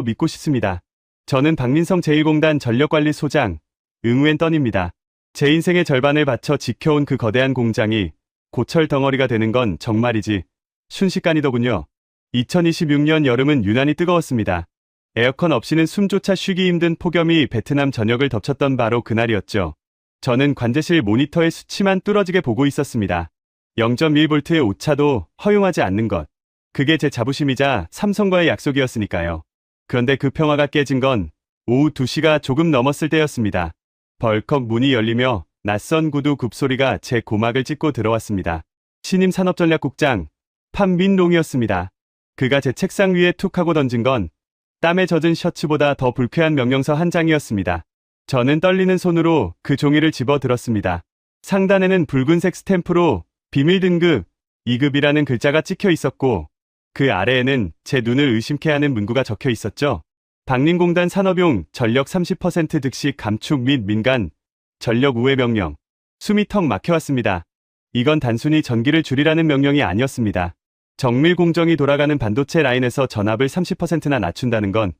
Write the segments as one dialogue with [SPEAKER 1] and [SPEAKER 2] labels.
[SPEAKER 1] 믿고 싶습니다. 저는 박민성 제1공단 전력관리소장 응우엔 떤입니다. 제 인생의 절반을 바쳐 지켜온 그 거대한 공장이 고철 덩어리가 되는 건 정말이지 순식간이더군요. 2026년 여름은 유난히 뜨거웠습니다. 에어컨 없이는 숨조차 쉬기 힘든 폭염이 베트남 전역을 덮쳤던 바로 그날이었죠. 저는 관제실 모니터의 수치만 뚫어지게 보고 있었습니다. 0.1V의 오차도 허용하지 않는 것. 그게 제 자부심이자 삼성과의 약속이었으니까요. 그런데 그 평화가 깨진 건 오후 2시가 조금 넘었을 때였습니다. 벌컥 문이 열리며 낯선 구두 굽소리가 제 고막을 찢고 들어왔습니다. 신임 산업전략국장 판민롱이었습니다. 그가 제 책상 위에 툭 하고 던진 건 땀에 젖은 셔츠보다 더 불쾌한 명령서 한 장이었습니다. 저는 떨리는 손으로 그 종이를 집어들었습니다. 상단에는 붉은색 스탬프로 비밀 등급 2급이라는 글자가 찍혀 있었고 그 아래에는 제 눈을 의심케 하는 문구가 적혀 있었죠. 박림공단 산업용 전력 30% 득식 감축 및 민간 전력 우회 명령. 숨이 턱 막혀왔습니다. 이건 단순히 전기를 줄이라는 명령이 아니었습니다. 정밀 공정이 돌아가는 반도체 라인에서 전압을 30%나 낮춘다는 건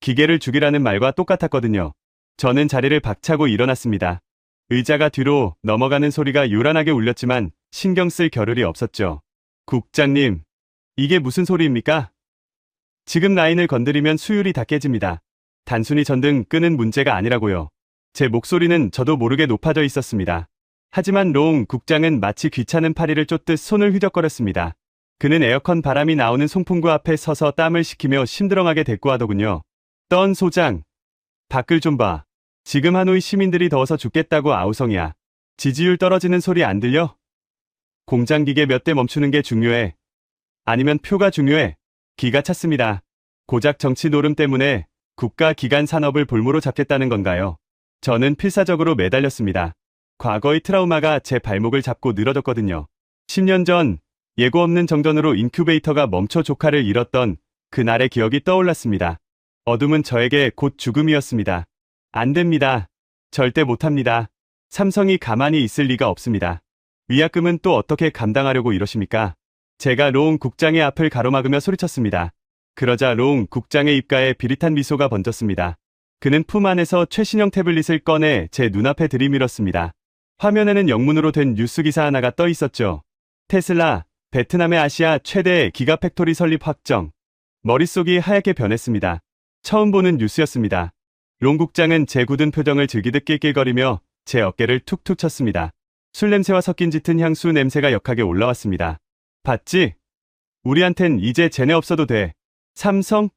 [SPEAKER 1] 기계를 죽이라는 말과 똑같았거든요. 저는 자리를 박차고 일어났습니다. 의자가 뒤로 넘어가는 소리가 요란하게 울렸지만 신경 쓸 겨를이 없었죠. 국장님, 이게 무슨 소리입니까? 지금 라인을 건드리면 수율이 다 깨집니다. 단순히 전등 끄는 문제가 아니라고요. 제 목소리는 저도 모르게 높아져 있었습니다. 하지만 롱 국장은 마치 귀찮은 파리를 쫓듯 손을 휘적거렸습니다. 그는 에어컨 바람이 나오는 송풍구 앞에 서서 땀을 식히며 심드렁하게 대꾸하더군요. 떤 소장, 밖을 좀 봐. 지금 하노이 시민들이 더워서 죽겠다고 아우성이야. 지지율 떨어지는 소리 안 들려? 공장 기계 몇 대 멈추는 게 중요해. 아니면 표가 중요해. 기가 찼습니다. 고작 정치 노름 때문에 국가 기관 산업을 볼모로 잡겠다는 건가요? 저는 필사적으로 매달렸습니다. 과거의 트라우마가 제 발목을 잡고 늘어졌거든요. 10년 전 예고 없는 정전으로 인큐베이터가 멈춰 조카를 잃었던 그날의 기억이 떠올랐습니다. 어둠은 저에게 곧 죽음이었습니다. 안 됩니다. 절대 못합니다. 삼성이 가만히 있을 리가 없습니다. 위약금은 또 어떻게 감당하려고 이러십니까? 제가 롱 국장의 앞을 가로막으며 소리쳤습니다. 그러자 롱 국장의 입가에 비릿한 미소가 번졌습니다. 그는 품 안에서 최신형 태블릿을 꺼내 제 눈앞에 들이밀었습니다. 화면에는 영문으로 된 뉴스 기사 하나가 떠 있었죠. 테슬라, 베트남의 아시아 최대 기가팩토리 설립 확정. 머릿속이 하얗게 변했습니다. 처음 보는 뉴스였습니다. 롱 국장은 제 굳은 표정을 즐기듯 낄낄거리며 제 어깨를 툭툭 쳤습니다. 술 냄새와 섞인 짙은 향수 냄새가 역하게 올라왔습니다. 봤지? 우리한텐 이제 쟤네 없어도 돼. 삼성?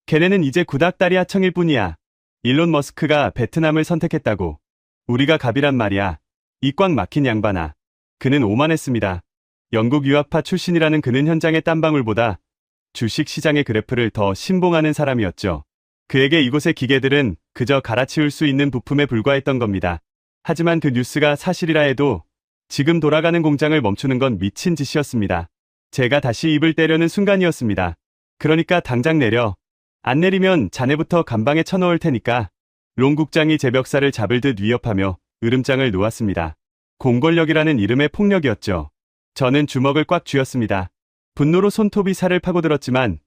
[SPEAKER 1] 걔네는 이제 구닥다리 하청일 뿐이야. 일론 머스크가 베트남을 선택했다고. 우리가 갑이란 말이야. 이 꽉 막힌 양반아. 그는 오만했습니다. 영국 유학파 출신이라는 그는 현장의 땀방울보다 주식 시장의 그래프를 더 신봉하는 사람이었죠. 그에게 이곳의 기계들은 그저 갈아치울 수 있는 부품에 불과했던 겁니다. 하지만 그 뉴스가 사실이라 해도 지금 돌아가는 공장을 멈추는 건 미친 짓이었습니다. 제가 다시 입을 떼려는 순간이었습니다. 그러니까 당장 내려. 안 내리면 자네부터 감방에 쳐넣을 테니까. 롱 국장이 제 멱살을 잡을 듯 위협하며 으름장을 놓았습니다. 공권력이라는 이름의 폭력이었죠. 저는 주먹을 꽉 쥐었습니다. 분노로 손톱이 살을 파고들었지만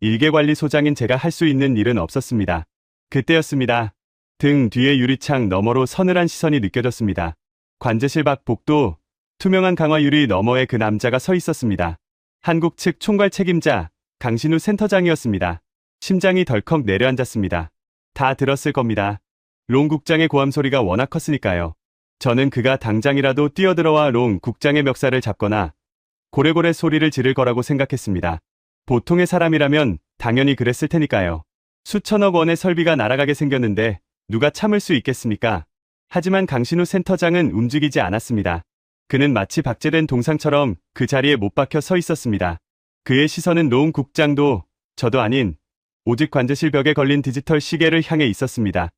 [SPEAKER 1] 일개관리소장인 제가 할 수 있는 일은 없었습니다. 그때였습니다. 등 뒤의 유리창 너머로 서늘한 시선이 느껴졌습니다. 관제실 밖 복도 투명한 강화 유리 너머에 그 남자가 서 있었습니다. 한국 측 총괄 책임자 강신우 센터장이었습니다. 심장이 덜컥 내려앉았습니다. 다 들었을 겁니다. 롱 국장의 고함 소리가 워낙 컸으니까요. 저는 그가 당장이라도 뛰어들어와 롱 국장의 멱살을 잡거나 고래고래 소리를 지를 거라고 생각했습니다. 보통의 사람이라면 당연히 그랬을 테니까요. 수천억 원의 설비가 날아가게 생겼는데 누가 참을 수 있겠습니까? 하지만 강신우 센터장은 움직이지 않았습니다. 그는 마치 박제된 동상처럼 그 자리에 못 박혀 서 있었습니다. 그의 시선은 롱 국장도 저도 아닌 오직 관제실 벽에 걸린 디지털 시계를 향해 있었습니다.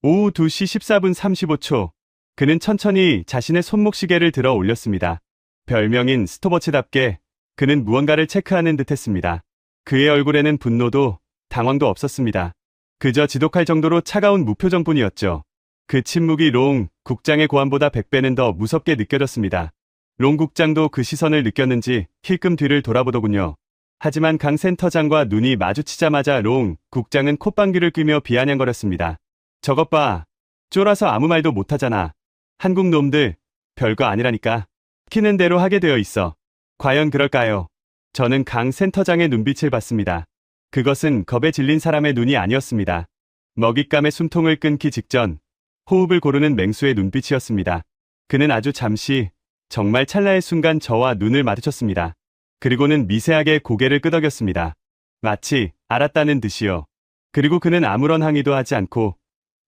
[SPEAKER 1] 오후 2시 14분 35초. 그는 천천히 자신의 손목 시계를 들어 올렸습니다. 별명인 스톱워치답게 그는 무언가를 체크하는 듯했습니다. 그의 얼굴에는 분노도 당황도 없었습니다. 그저 지독할 정도로 차가운 무표정뿐이었죠. 그 침묵이 롱 국장의 고함보다 100배는 더 무섭게 느껴졌습니다. 롱 국장도 그 시선을 느꼈는지 힐끔 뒤를 돌아보더군요. 하지만 강 센터장과 눈이 마주치자마자 롱 국장은 콧방귀를 뀌며 비아냥거렸습니다. 저것 봐. 쫄아서 아무 말도 못하잖아. 한국 놈들 별거 아니라니까. 키는 대로 하게 되어 있어. 과연 그럴까요? 저는 강 센터장의 눈빛을 봤습니다. 그것은 겁에 질린 사람의 눈이 아니었습니다. 먹잇감의 숨통을 끊기 직전 호흡을 고르는 맹수의 눈빛이었습니다. 그는 아주 잠시, 정말 찰나의 순간 저와 눈을 마주쳤습니다. 그리고는 미세하게 고개를 끄덕였습니다. 마치 알았다는 듯이요. 그리고 그는 아무런 항의도 하지 않고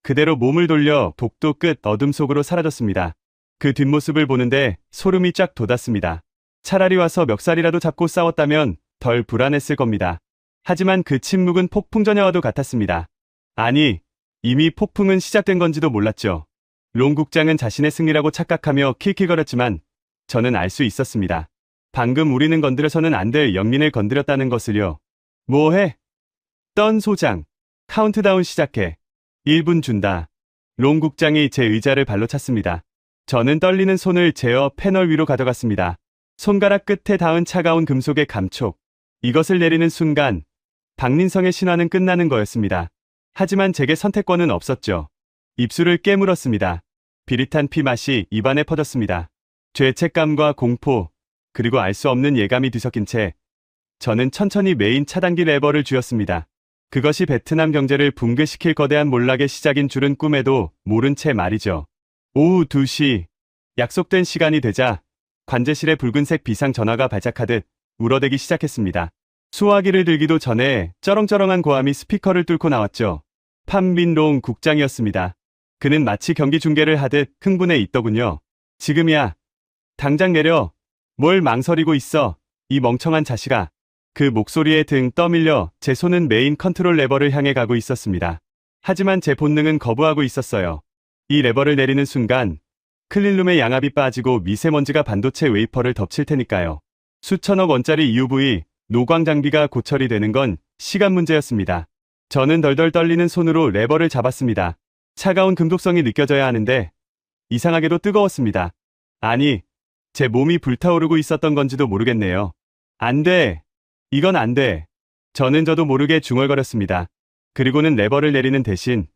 [SPEAKER 1] 그대로 몸을 돌려 복도 끝 어둠 속으로 사라졌습니다. 그 뒷모습을 보는데 소름이 쫙 돋았습니다. 차라리 와서 멱살이라도 잡고 싸웠다면 덜 불안했을 겁니다. 하지만 그 침묵은 폭풍 전야와도 같았습니다. 아니, 이미 폭풍은 시작된 건지도 몰랐죠. 롱 국장은 자신의 승리라고 착각하며 킬킬거렸지만 저는 알 수 있었습니다. 방금 우리는 건드려서는 안 될 영린을 건드렸다는 것을요. 뭐해? 떤 소장. 카운트다운 시작해. 1분 준다. 롱 국장이 제 의자를 발로 찼습니다. 저는 떨리는 손을 제어 패널 위로 가져갔습니다. 손가락 끝에 닿은 차가운 금속의 감촉. 이것을 내리는 순간 박민성의 신화는 끝나는 거였습니다. 하지만 제게 선택권은 없었죠. 입술을 깨물었습니다. 비릿한 피 맛이 입안에 퍼졌습니다. 죄책감과 공포, 그리고 알 수 없는 예감이 뒤섞인 채 저는 천천히 메인 차단기 레버를 쥐었습니다. 그것이 베트남 경제를 붕괴시킬 거대한 몰락의 시작인 줄은 꿈에도 모른 채 말이죠. 오후 2시, 약속된 시간이 되자 관제실에 붉은색 비상 전화가 발작하듯 울어대기 시작했습니다. 수화기를 들기도 전에 쩌렁쩌렁한 고함이 스피커를 뚫고 나왔죠. 판민롱 국장이었습니다. 그는 마치 경기 중계를 하듯 흥분해 있더군요. 지금이야. 당장 내려. 뭘 망설이고 있어. 이 멍청한 자식아. 그 목소리에 등 떠밀려 제 손은 메인 컨트롤 레버를 향해 가고 있었습니다. 하지만 제 본능은 거부하고 있었어요. 이 레버를 내리는 순간 클린룸의 양압이 빠지고 미세먼지가 반도체 웨이퍼를 덮칠 테니까요. 수천억 원짜리 UV, 노광 장비가 고철이 되는 건 시간 문제였습니다. 저는 덜덜 떨리는 손으로 레버를 잡았습니다. 차가운 금속성이 느껴져야 하는데 이상하게도 뜨거웠습니다. 아니, 제 몸이 불타오르고 있었던 건지도 모르겠네요. 안 돼. 이건 안 돼. 저도 모르게 중얼거렸습니다. 그리고는 레버를 내리는 대신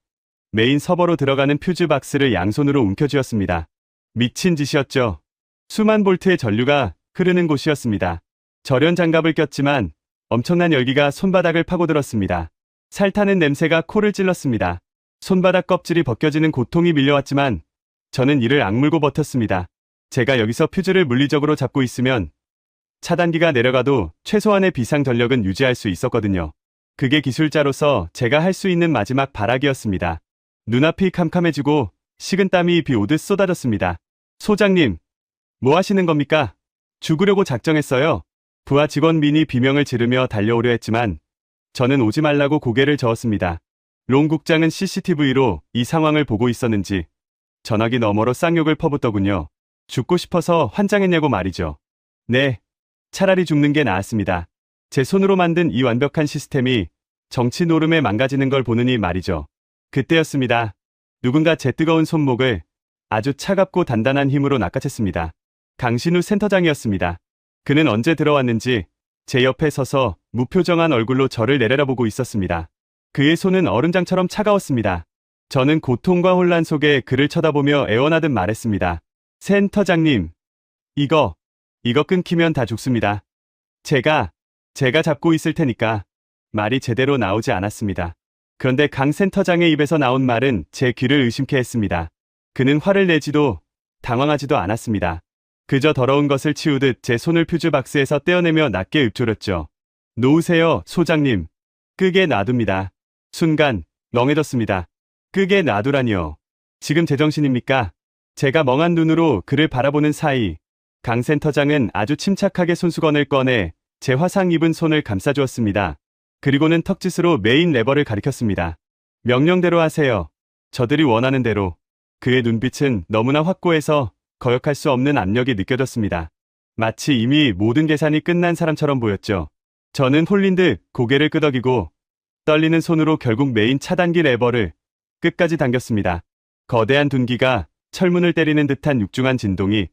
[SPEAKER 1] 메인 서버로 들어가는 퓨즈 박스를 양손으로 움켜쥐었습니다. 미친 짓이었죠. 수만 볼트의 전류가 흐르는 곳이었습니다. 절연 장갑을 꼈지만 엄청난 열기가 손바닥을 파고들었습니다. 살타는 냄새가 코를 찔렀습니다. 손바닥 껍질이 벗겨지는 고통이 밀려왔지만 저는 이를 악물고 버텼습니다. 제가 여기서 퓨즈를 물리적으로 잡고 있으면 차단기가 내려가도 최소한의 비상 전력은 유지할 수 있었거든요. 그게 기술자로서 제가 할 수 있는 마지막 발악이었습니다. 눈앞이 캄캄해지고 식은땀이 비 오듯 쏟아졌습니다. 소장님, 뭐 하시는 겁니까? 죽으려고 작정했어요. 부하 직원 민이 비명을 지르며 달려오려 했지만 저는 오지 말라고 고개를 저었습니다. 롱 국장은 CCTV로 이 상황을 보고 있었는지 전화기 너머로 쌍욕을 퍼붓더군요. 죽고 싶어서 환장했냐고 말이죠. 네, 차라리 죽는 게 나았습니다. 제 손으로 만든 이 완벽한 시스템이 정치 노름에 망가지는 걸 보느니 말이죠. 그때였습니다. 누군가 제 뜨거운 손목을 아주 차갑고 단단한 힘으로 낚아챘습니다. 강신우 센터장이었습니다. 그는 언제 들어왔는지 제 옆에 서서 무표정한 얼굴로 저를 내려다보고 있었습니다. 그의 손은 얼음장처럼 차가웠습니다. 저는 고통과 혼란 속에 그를 쳐다보며 애원하듯 말했습니다. 센터장님, 이거 끊기면 다 죽습니다. 제가 잡고 있을 테니까. 말이 제대로 나오지 않았습니다. 그런데 강 센터장의 입에서 나온 말은 제 귀를 의심케 했습니다. 그는 화를 내지도 당황하지도 않았습니다. 그저 더러운 것을 치우듯 제 손을 퓨즈 박스에서 떼어내며 낮게 읊조렸죠. 놓으세요, 소장님. 끄게 놔둡니다. 순간 멍해졌습니다. 끄게 놔두라니요. 지금 제정신입니까? 제가 멍한 눈으로 그를 바라보는 사이 강 센터장은 아주 침착하게 손수건을 꺼내 제 화상 입은 손을 감싸주었습니다. 그리고는 턱짓으로 메인 레버를 가리켰습니다. 명령대로 하세요. 저들이 원하는 대로. 그의 눈빛은 너무나 확고해서 거역할 수 없는 압력이 느껴졌습니다. 마치 이미 모든 계산이 끝난 사람처럼 보였죠. 저는 홀린 듯 고개를 끄덕이고 떨리는 손으로 결국 메인 차단기 레버를 끝까지 당겼습니다. 거대한 둔기가 철문을 때리는 듯한 육중한 진동이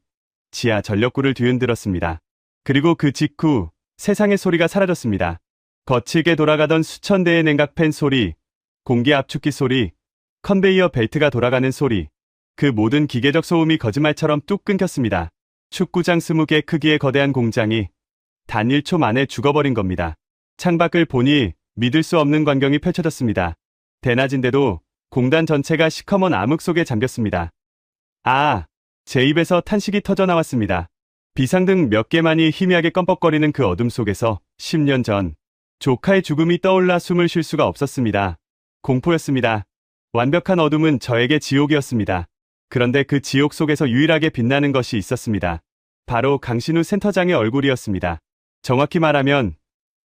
[SPEAKER 1] 지하 전력구를 뒤흔들었습니다. 그리고 그 직후 세상의 소리가 사라졌습니다. 거칠게 돌아가던 수천 대의 냉각팬 소리, 공기 압축기 소리, 컨베이어 벨트가 돌아가는 소리, 그 모든 기계적 소음이 거짓말처럼 뚝 끊겼습니다. 축구장 20개 크기의 거대한 공장이 단 1초 만에 죽어버린 겁니다. 창밖을 보니 믿을 수 없는 광경이 펼쳐졌습니다. 대낮인데도 공단 전체가 시커먼 암흑 속에 잠겼습니다. 아, 제 입에서 탄식이 터져 나왔습니다. 비상등 몇 개만이 희미하게 껌뻑거리는 그 어둠 속에서 10년 전 조카의 죽음이 떠올라 숨을 쉴 수가 없었습니다. 공포였습니다. 완벽한 어둠은 저에게 지옥이었습니다. 그런데 그 지옥 속에서 유일하게 빛나는 것이 있었습니다. 바로 강신우 센터장의 얼굴이었습니다. 정확히 말하면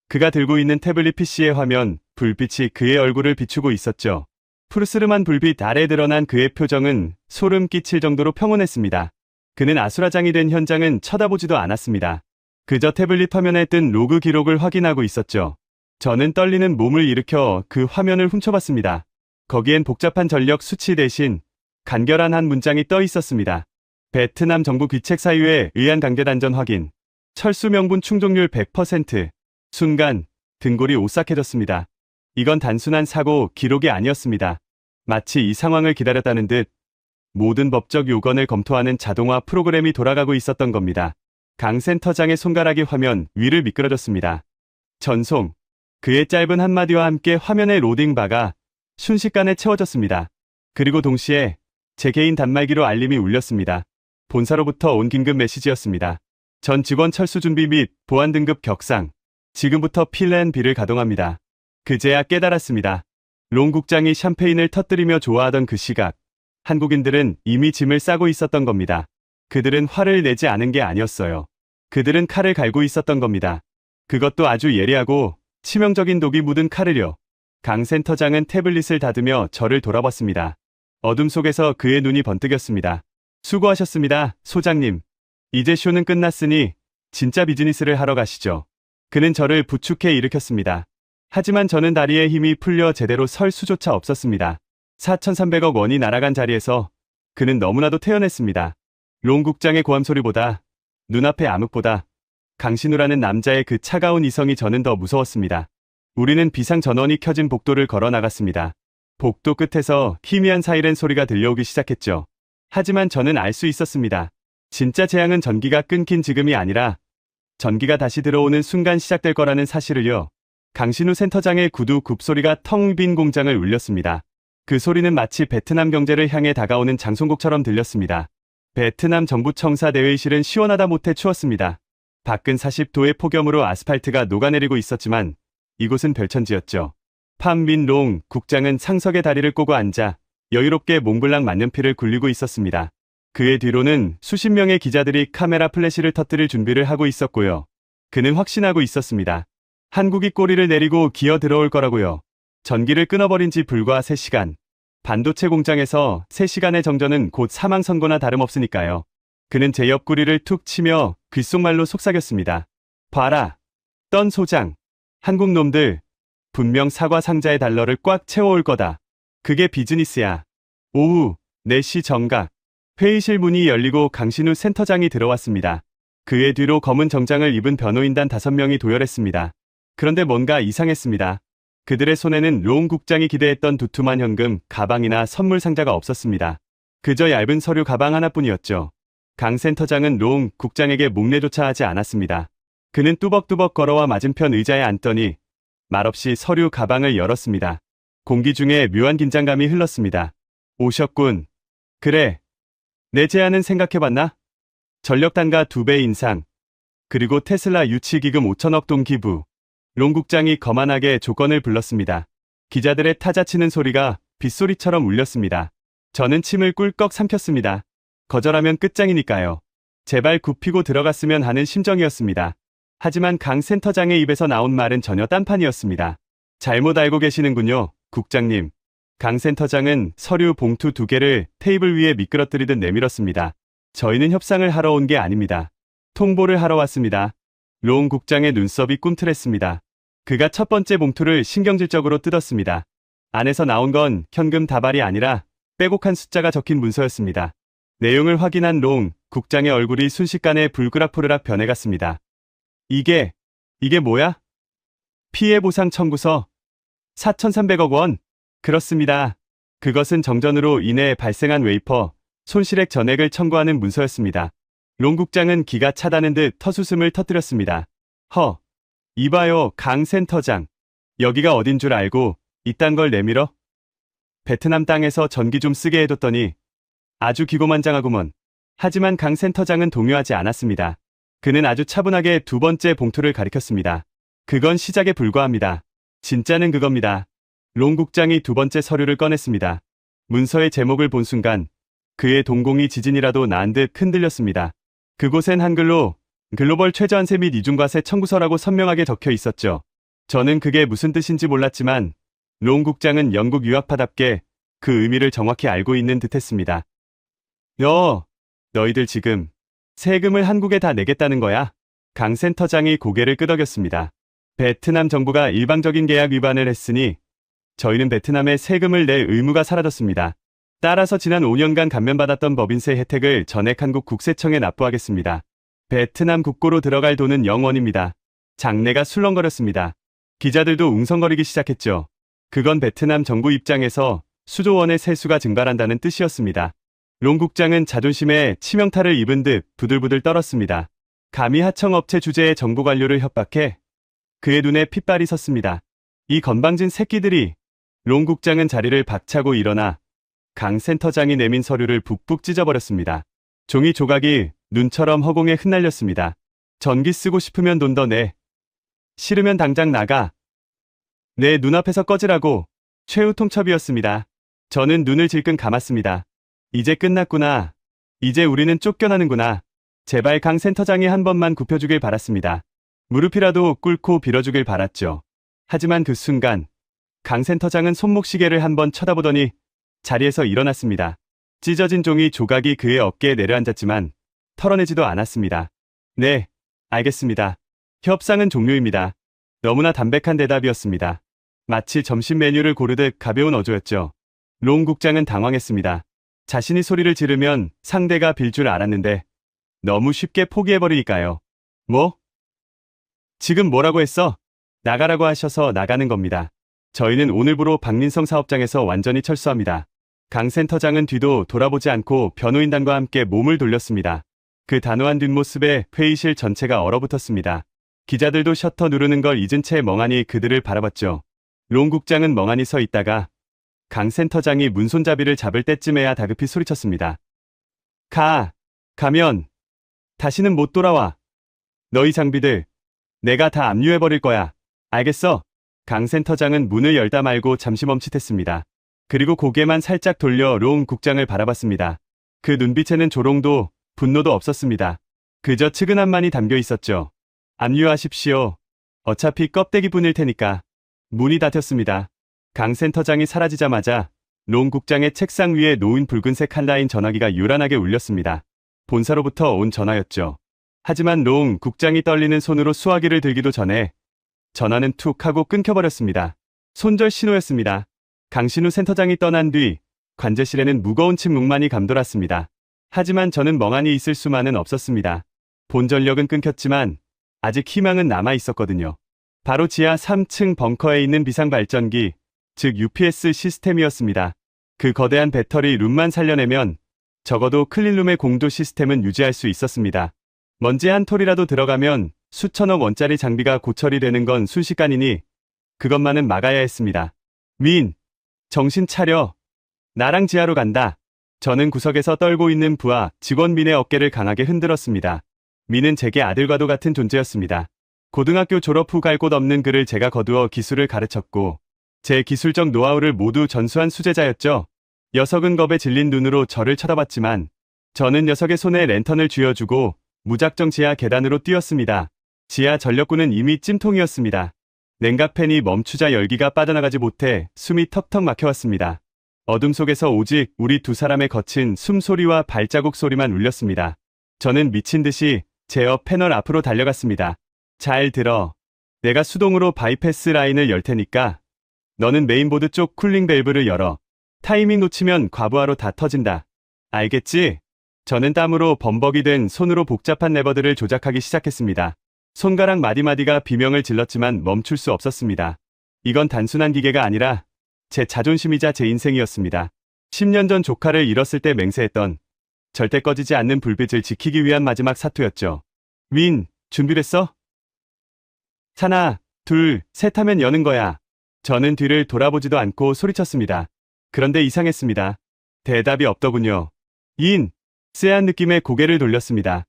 [SPEAKER 1] 그가 들고 있는 태블릿 PC의 화면, 불빛이 그의 얼굴을 비추고 있었죠. 푸르스름한 불빛 아래 드러난 그의 표정은 소름 끼칠 정도로 평온했습니다. 그는 아수라장이 된 현장은 쳐다보지도 않았습니다. 그저 태블릿 화면에 뜬 로그 기록을 확인하고 있었죠. 저는 떨리는 몸을 일으켜 그 화면을 훔쳐봤습니다. 거기엔 복잡한 전력 수치 대신 간결한 한 문장이 떠 있었습니다. 베트남 정부 귀책 사유에 의한 강제 단전 확인. 철수 명분 충족률 100%. 순간 등골이 오싹해졌습니다. 이건 단순한 사고 기록이 아니었습니다. 마치 이 상황을 기다렸다는 듯 모든 법적 요건을 검토하는 자동화 프로그램이 돌아가고 있었던 겁니다. 강 센터장의 손가락이 화면 위를 미끄러졌습니다. 전송. 그의 짧은 한마디와 함께 화면의 로딩바가 순식간에 채워졌습니다. 그리고 동시에 제 개인 단말기로 알림이 울렸습니다. 본사로부터 온 긴급 메시지였습니다. 전 직원 철수 준비 및 보안 등급 격상. 지금부터 플랜 B를 가동합니다. 그제야 깨달았습니다. 롱 국장이 샴페인을 터뜨리며 좋아하던 그 시각. 한국인들은 이미 짐을 싸고 있었던 겁니다. 그들은 화를 내지 않은 게 아니었어요. 그들은 칼을 갈고 있었던 겁니다. 그것도 아주 예리하고 치명적인 독이 묻은 칼을요. 강 센터장은 태블릿을 닫으며 저를 돌아봤습니다. 어둠 속에서 그의 눈이 번뜩였습니다. 수고하셨습니다, 소장님. 이제 쇼는 끝났으니 진짜 비즈니스를 하러 가시죠. 그는 저를 부축해 일으켰습니다. 하지만 저는 다리에 힘이 풀려 제대로 설 수조차 없었습니다. 4,300억 원이 날아간 자리에서 그는 너무나도 태연했습니다. 롱 국장의 고함 소리보다, 눈앞의 암흑보다 강신우라는 남자의 그 차가운 이성이 저는 더 무서웠습니다. 우리는 비상 전원이 켜진 복도를 걸어 나갔습니다. 복도 끝에서 희미한 사이렌 소리가 들려오기 시작했죠. 하지만 저는 알 수 있었습니다. 진짜 재앙은 전기가 끊긴 지금이 아니라 전기가 다시 들어오는 순간 시작될 거라는 사실을요. 강신우 센터장의 구두 굽소리가 텅 빈 공장을 울렸습니다. 그 소리는 마치 베트남 경제를 향해 다가오는 장송곡처럼 들렸습니다. 베트남 정부 청사 대회의실은 시원하다 못해 추웠습니다. 밖은 40도의 폭염으로 아스팔트가 녹아내리고 있었지만 이곳은 별천지였죠. 판민 롱 국장은 상석에 다리를 꼬고 앉아 여유롭게 몽블랑 만년필을 굴리고 있었습니다. 그의 뒤로는 수십 명의 기자들이 카메라 플래시를 터뜨릴 준비를 하고 있었고요. 그는 확신하고 있었습니다. 한국이 꼬리를 내리고 기어 들어올 거라고요. 전기를 끊어버린 지 불과 3시간. 반도체 공장에서 3시간의 정전은 곧 사망 선고나 다름없으니까요. 그는 제 옆구리를 툭 치며 귓속말로 속삭였습니다. 봐라. 떤 소장. 한국 놈들. 분명 사과 상자의 달러를 꽉 채워올 거다. 그게 비즈니스야. 오후 4시 정각. 회의실 문이 열리고 강신우 센터장이 들어왔습니다. 그의 뒤로 검은 정장을 입은 변호인단 5명이 도열했습니다. 그런데 뭔가 이상했습니다. 그들의 손에는 롱 국장이 기대했던 두툼한 현금, 가방이나 선물 상자가 없었습니다. 그저 얇은 서류 가방 하나뿐이었죠. 강 센터장은 롱 국장에게 목례조차 하지 않았습니다. 그는 뚜벅뚜벅 걸어와 맞은편 의자에 앉더니 말없이 서류 가방을 열었습니다. 공기 중에 묘한 긴장감이 흘렀습니다. 오셨군. 그래. 내 제안은 생각해봤나? 전력 단가 2배 인상. 그리고 테슬라 유치기금 5천억 동 기부. 롱 국장이 거만하게 조건을 불렀습니다. 기자들의 타자치는 소리가 빗소리처럼 울렸습니다. 저는 침을 꿀꺽 삼켰습니다. 거절하면 끝장이니까요. 제발 굽히고 들어갔으면 하는 심정이었습니다. 하지만 강 센터장의 입에서 나온 말은 전혀 딴판이었습니다. 잘못 알고 계시는군요, 국장님. 강 센터장은 서류 봉투 2개를 테이블 위에 미끄러뜨리듯 내밀었습니다. 저희는 협상을 하러 온 게 아닙니다. 통보를 하러 왔습니다. 롱 국장의 눈썹이 꿈틀했습니다. 그가 첫 번째 봉투를 신경질적으로 뜯었습니다. 안에서 나온 건 현금 다발이 아니라 빼곡한 숫자가 적힌 문서였습니다. 내용을 확인한 롱 국장의 얼굴이 순식간에 불그락포르락 변해갔습니다. 이게 뭐야? 피해보상 청구서 4,300억 원? 그렇습니다. 그것은 정전으로 인해 발생한 웨이퍼 손실액 전액을 청구하는 문서였습니다. 롱 국장은 기가 차다는 듯 터수슴을 터뜨렸습니다. 이봐요, 강 센터장. 여기가 어딘 줄 알고 이딴 걸 내밀어? 베트남 땅에서 전기 좀 쓰게 해뒀더니 아주 기고만장하구먼. 하지만 강 센터장은 동요하지 않았습니다. 그는 아주 차분하게 두 번째 봉투를 가리켰습니다. 그건 시작에 불과합니다. 진짜는 그겁니다. 롱 국장이 두 번째 서류를 꺼냈습니다. 문서의 제목을 본 순간 그의 동공이 지진이라도 난 듯 흔들렸습니다. 그곳엔 한글로 글로벌 최저한세 및 이중과세 청구서라고 선명하게 적혀 있었죠. 저는 그게 무슨 뜻인지 몰랐지만 롱 국장은 영국 유학파답게 그 의미를 정확히 알고 있는 듯했습니다. 너희들 지금 세금을 한국에 다 내겠다는 거야? 강 센터장이 고개를 끄덕였습니다. 베트남 정부가 일방적인 계약 위반을 했으니 저희는 베트남에 세금을 낼 의무가 사라졌습니다. 따라서 지난 5년간 감면받았던 법인세 혜택을 전액 한국 국세청에 납부하겠습니다. 베트남 국고로 들어갈 돈은 0원입니다. 장내가 술렁거렸습니다. 기자들도 웅성거리기 시작했죠. 그건 베트남 정부 입장에서 수조 원의 세수가 증발한다는 뜻이었습니다. 롱 국장은 자존심에 치명타를 입은 듯 부들부들 떨었습니다. 감히 하청업체 주재의 정부 관료를 협박해? 그의 눈에 핏발이 섰습니다. 이 건방진 새끼들이. 롱 국장은 자리를 박차고 일어나 강 센터장이 내민 서류를 북북 찢어버렸습니다. 종이 조각이 눈처럼 허공에 흩날렸습니다. 전기 쓰고 싶으면 돈 더 내. 싫으면 당장 나가. 내 눈앞에서 꺼지라고. 최후 통첩이었습니다. 저는 눈을 질끈 감았습니다. 이제 끝났구나. 이제 우리는 쫓겨나는구나. 제발 강 센터장이 한 번만 굽혀주길 바랐습니다. 무릎이라도 꿇고 빌어주길 바랐죠. 하지만 그 순간 강 센터장은 손목시계를 한번 쳐다보더니 자리에서 일어났습니다. 찢어진 종이 조각이 그의 어깨에 내려앉았지만 털어내지도 않았습니다. 네, 알겠습니다. 협상은 종료입니다. 너무나 담백한 대답이었습니다. 마치 점심 메뉴를 고르듯 가벼운 어조였죠. 롱 국장은 당황했습니다. 자신이 소리를 지르면 상대가 빌 줄 알았는데 너무 쉽게 포기해버리니까요. 뭐? 지금 뭐라고 했어? 나가라고 하셔서 나가는 겁니다. 저희는 오늘부로 박민성 사업장에서 완전히 철수합니다. 강 센터장은 뒤도 돌아보지 않고 변호인단과 함께 몸을 돌렸습니다. 그 단호한 뒷모습에 회의실 전체가 얼어붙었습니다. 기자들도 셔터 누르는 걸 잊은 채 멍하니 그들을 바라봤죠. 롱 국장은 멍하니 서 있다가 강 센터장이 문손잡이를 잡을 때쯤에야 다급히 소리쳤습니다. 가면 다시는 못 돌아와. 너희 장비들 내가 다 압류해버릴 거야. 알겠어? 강 센터장은 문을 열다 말고 잠시 멈칫했습니다. 그리고 고개만 살짝 돌려 롱 국장을 바라봤습니다. 그 눈빛에는 조롱도 분노도 없었습니다. 그저 측은함만이 담겨 있었죠. 압류하십시오. 어차피 껍데기뿐일 테니까. 문이 닫혔습니다. 강 센터장이 사라지자마자 롱 국장의 책상 위에 놓인 붉은색 한라인 전화기가 요란하게 울렸습니다. 본사로부터 온 전화였죠. 하지만 롱 국장이 떨리는 손으로 수화기를 들기도 전에 전화는 툭 하고 끊겨버렸습니다. 손절 신호였습니다. 강신우 센터장이 떠난 뒤 관제실에는 무거운 침묵만이 감돌았습니다. 하지만 저는 멍하니 있을 수만은 없었습니다. 본 전력은 끊겼지만 아직 희망은 남아 있었거든요. 바로 지하 3층 벙커에 있는 비상발전기, 즉 UPS 시스템이었습니다. 그 거대한 배터리 룸만 살려내면 적어도 클린룸의 공조 시스템은 유지할 수 있었습니다. 먼지 한 톨이라도 들어가면 수천억 원짜리 장비가 고철이 되는 건 순식간이니 그것만은 막아야 했습니다. 민, 정신 차려. 나랑 지하로 간다. 저는 구석에서 떨고 있는 부하 직원 민의 어깨를 강하게 흔들었습니다. 민은 제게 아들과도 같은 존재였습니다. 고등학교 졸업 후 갈 곳 없는 그를 제가 거두어 기술을 가르쳤고 제 기술적 노하우를 모두 전수한 수제자였죠. 녀석은 겁에 질린 눈으로 저를 쳐다봤지만 저는 녀석의 손에 랜턴을 쥐어주고 무작정 지하 계단으로 뛰었습니다. 지하 전력구는 이미 찜통이었습니다. 냉각팬이 멈추자 열기가 빠져나가지 못해 숨이 턱턱 막혀왔습니다. 어둠 속에서 오직 우리 두 사람의 거친 숨소리와 발자국 소리만 울렸습니다. 저는 미친 듯이 제어 패널 앞으로 달려갔습니다. 잘 들어. 내가 수동으로 바이패스 라인을 열 테니까 너는 메인보드 쪽 쿨링 밸브를 열어. 타이밍 놓치면 과부하로 다 터진다. 알겠지? 저는 땀으로 범벅이 된 손으로 복잡한 레버들을 조작하기 시작했습니다. 손가락 마디마디가 비명을 질렀지만 멈출 수 없었습니다. 이건 단순한 기계가 아니라 제 자존심이자 제 인생이었습니다. 10년 전 조카를 잃었을 때 맹세했던 절대 꺼지지 않는 불빛을 지키기 위한 마지막 사투였죠. 민, 준비됐어? 하나, 둘, 셋 하면 여는 거야. 저는 뒤를 돌아보지도 않고 소리쳤습니다. 그런데 이상했습니다. 대답이 없더군요. 쎄한 느낌의 고개를 돌렸습니다.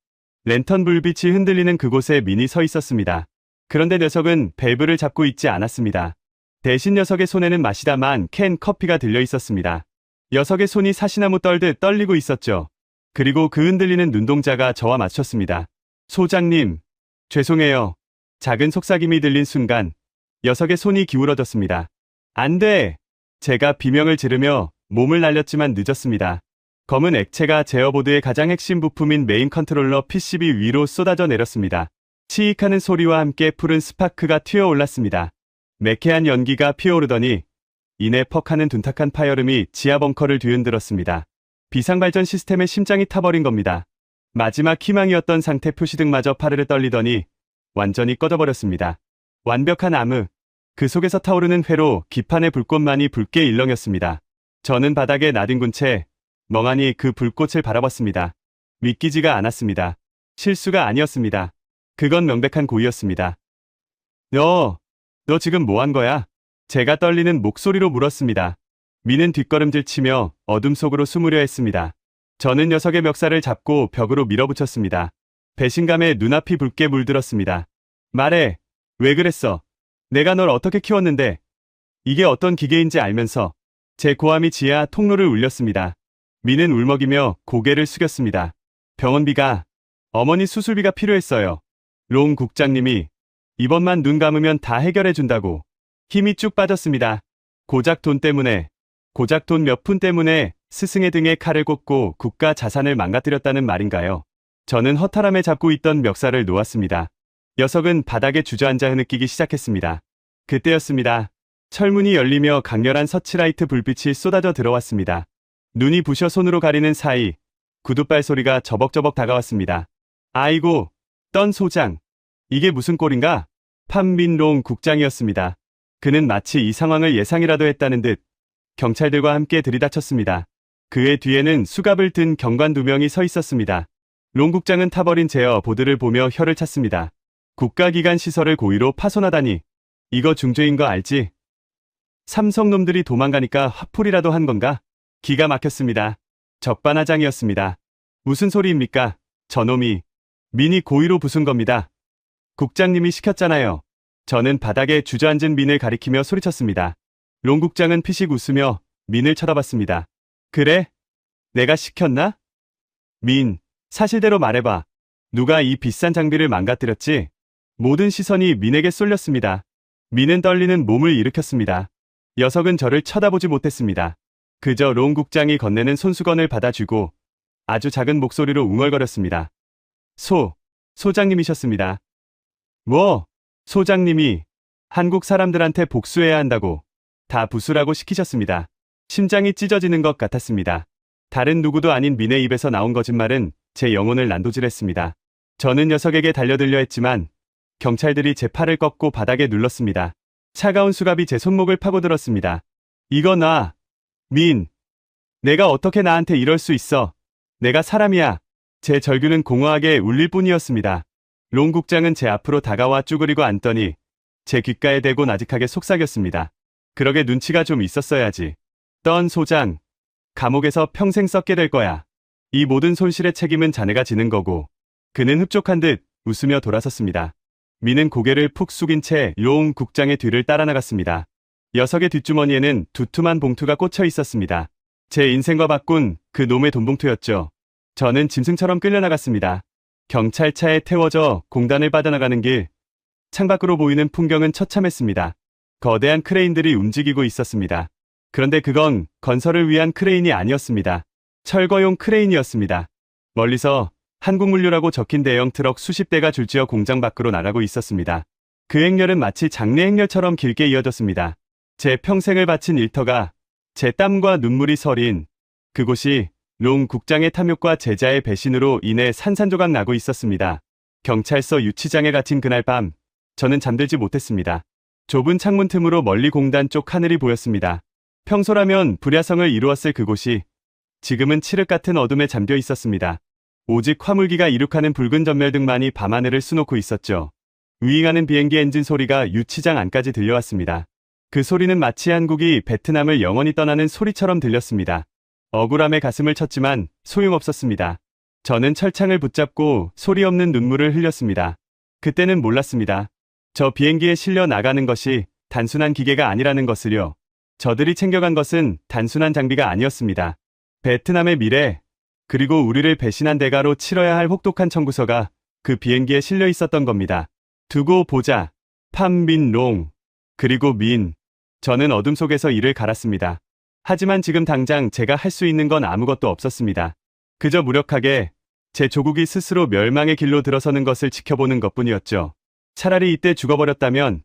[SPEAKER 1] 랜턴 불빛이 흔들리는 그곳에 민이 서 있었습니다. 그런데 녀석은 밸브를 잡고 있지 않았습니다. 대신 녀석의 손에는 마시다만 캔 커피가 들려 있었습니다. 녀석의 손이 사시나무 떨듯 떨리고 있었죠. 그리고 그 흔들리는 눈동자가 저와 맞췄습니다. 소장님, 죄송해요. 작은 속삭임이 들린 순간 녀석의 손이 기울어졌습니다. 안 돼! 제가 비명을 지르며 몸을 날렸지만 늦었습니다. 검은 액체가 제어보드의 가장 핵심 부품인 메인 컨트롤러 PCB 위로 쏟아져 내렸습니다. 치익하는 소리와 함께 푸른 스파크가 튀어올랐습니다. 매캐한 연기가 피어오르더니 이내 퍽하는 둔탁한 파열음이 지하 벙커를 뒤흔들었습니다. 비상발전 시스템의 심장이 타버린 겁니다. 마지막 희망이었던 상태 표시등마저 파르르 떨리더니 완전히 꺼져버렸습니다. 완벽한 암흑, 그 속에서 타오르는 회로 기판의 불꽃만이 붉게 일렁였습니다. 저는 바닥에 나뒹군 채 멍하니 그 불꽃을 바라봤습니다. 믿기지가 않았습니다. 실수가 아니었습니다. 그건 명백한 고의였습니다. 너 지금 뭐 한 거야? 제가 떨리는 목소리로 물었습니다. 미는 뒷걸음질 치며 어둠 속으로 숨으려 했습니다. 저는 녀석의 멱살을 잡고 벽으로 밀어붙였습니다. 배신감에 눈앞이 붉게 물들었습니다. 말해, 왜 그랬어? 내가 널 어떻게 키웠는데? 이게 어떤 기계인지 알면서 제 고함이 지하 통로를 울렸습니다. 미는 울먹이며 고개를 숙였습니다. 병원비가, 어머니 수술비가 필요했어요. 롱 국장님이 이번만 눈 감으면 다 해결해준다고. 힘이 쭉 빠졌습니다. 고작 돈 때문에, 고작 돈 몇 푼 때문에 스승의 등에 칼을 꽂고 국가 자산을 망가뜨렸다는 말인가요? 저는 허탈함에 잡고 있던 멱살을 놓았습니다. 녀석은 바닥에 주저앉아 흐느끼기 시작했습니다. 그때였습니다. 철문이 열리며 강렬한 서치라이트 불빛이 쏟아져 들어왔습니다. 눈이 부셔 손으로 가리는 사이 구두발 소리가 저벅저벅 다가왔습니다. 아이고, 떤 소장. 이게 무슨 꼴인가? 판민롱 국장이었습니다. 그는 마치 이 상황을 예상이라도 했다는 듯 경찰들과 함께 들이닥쳤습니다. 그의 뒤에는 수갑을 든 경관 2명이 서 있었습니다. 롱 국장은 타버린 제어 보드를 보며 혀를 찼습니다. 국가기관 시설을 고의로 파손하다니. 이거 중죄인 거 알지? 삼성놈들이 도망가니까 화풀이라도 한 건가? 기가 막혔습니다. 적반하장이었습니다. 무슨 소리입니까? 저놈이. 민이 고의로 부순 겁니다. 국장님이 시켰잖아요. 저는 바닥에 주저앉은 민을 가리키며 소리쳤습니다. 롱 국장은 피식 웃으며 민을 쳐다봤습니다. 그래? 내가 시켰나? 민, 사실대로 말해봐. 누가 이 비싼 장비를 망가뜨렸지? 모든 시선이 민에게 쏠렸습니다. 민은 떨리는 몸을 일으켰습니다. 녀석은 저를 쳐다보지 못했습니다. 그저 롱 국장이 건네는 손수건을 받아주고 아주 작은 목소리로 웅얼거렸습니다. 소장님이셨습니다. 뭐? 소장님이 한국 사람들한테 복수해야 한다고 다 부수라고 시키셨습니다. 심장이 찢어지는 것 같았습니다. 다른 누구도 아닌 민의 입에서 나온 거짓말은 제 영혼을 난도질했습니다. 저는 녀석에게 달려들려 했지만 경찰들이 제 팔을 꺾고 바닥에 눌렀습니다. 차가운 수갑이 제 손목을 파고들었습니다. 이거 놔. 민. 내가 어떻게 나한테 이럴 수 있어. 내가 사람이야. 제 절규는 공허하게 울릴 뿐이었습니다. 롱 국장은 제 앞으로 다가와 쭈그리고 앉더니 제 귓가에 대고 나직하게 속삭였습니다. 그러게 눈치가 좀 있었어야지. 떤 소장. 감옥에서 평생 썩게 될 거야. 이 모든 손실의 책임은 자네가 지는 거고. 그는 흡족한 듯 웃으며 돌아섰습니다. 미는 고개를 푹 숙인 채 롱 국장의 뒤를 따라 나갔습니다. 녀석의 뒷주머니에는 두툼한 봉투가 꽂혀 있었습니다. 제 인생과 바꾼 그 놈의 돈봉투였죠. 저는 짐승처럼 끌려나갔습니다. 경찰차에 태워져 공단을 빠져나가는 길. 창밖으로 보이는 풍경은 처참했습니다. 거대한 크레인들이 움직이고 있었습니다. 그런데 그건 건설을 위한 크레인이 아니었습니다. 철거용 크레인이었습니다. 멀리서 한국물류라고 적힌 대형 트럭 수십 대가 줄지어 공장 밖으로 나가고 있었습니다. 그 행렬은 마치 장례 행렬처럼 길게 이어졌습니다. 제 평생을 바친 일터가 제 땀과 눈물이 서린 그곳이 롱 국장의 탐욕과 제자의 배신으로 인해 산산조각 나고 있었습니다. 경찰서 유치장에 갇힌 그날 밤, 저는 잠들지 못했습니다. 좁은 창문 틈으로 멀리 공단 쪽 하늘이 보였습니다. 평소라면 불야성을 이루었을 그곳이 지금은 칠흑 같은 어둠에 잠겨 있었습니다. 오직 화물기가 이륙하는 붉은 전멸등만이 밤하늘을 수놓고 있었죠. 위잉하는 비행기 엔진 소리가 유치장 안까지 들려왔습니다. 그 소리는 마치 한국이 베트남을 영원히 떠나는 소리처럼 들렸습니다. 억울함에 가슴을 쳤지만 소용없었습니다. 저는 철창을 붙잡고 소리 없는 눈물을 흘렸습니다. 그때는 몰랐습니다. 저 비행기에 실려 나가는 것이 단순한 기계가 아니라는 것을요. 저들이 챙겨간 것은 단순한 장비가 아니었습니다. 베트남의 미래, 그리고 우리를 배신한 대가로 치러야 할 혹독한 청구서가 그 비행기에 실려 있었던 겁니다. 두고 보자. 판민롱. 그리고 민. 저는 어둠 속에서 이를 갈았습니다. 하지만 지금 당장 제가 할 수 있는 건 아무것도 없었습니다. 그저 무력하게 제 조국이 스스로 멸망의 길로 들어서는 것을 지켜보는 것뿐이었죠. 차라리 이때 죽어버렸다면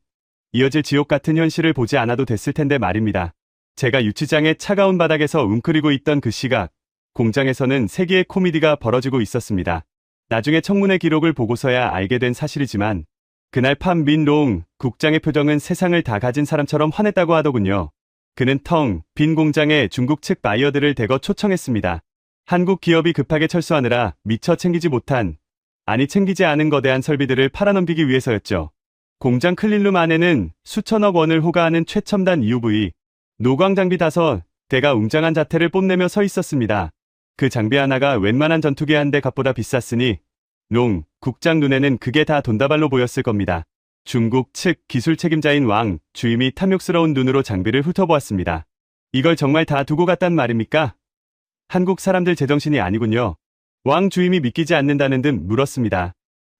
[SPEAKER 1] 이어질 지옥 같은 현실을 보지 않아도 됐을 텐데 말입니다. 제가 유치장의 차가운 바닥에서 웅크리고 있던 그 시각, 공장에서는 세계의 코미디가 벌어지고 있었습니다. 나중에 청문회 기록을 보고서야 알게 된 사실이지만 그날 판민롱 국장의 표정은 세상을 다 가진 사람처럼 환했다고 하더군요. 그는 텅 빈 공장에 중국 측 바이어들을 대거 초청했습니다. 한국 기업이 급하게 철수하느라 미처 챙기지 못한, 아니 챙기지 않은 거대한 설비들을 팔아넘기기 위해서였죠. 공장 클린룸 안에는 수천억 원을 호가하는 최첨단 UV, 노광 장비 5대가 웅장한 자태를 뽐내며 서 있었습니다. 그 장비 하나가 웬만한 전투기 한 대 값보다 비쌌으니 롱 국장 눈에는 그게 다 돈다발로 보였을 겁니다. 중국 측 기술 책임자인 왕 주임이 탐욕스러운 눈으로 장비를 훑어보았습니다. 이걸 정말 다 두고 갔단 말입니까? 한국 사람들 제정신이 아니군요. 왕 주임이 믿기지 않는다는 듯 물었습니다.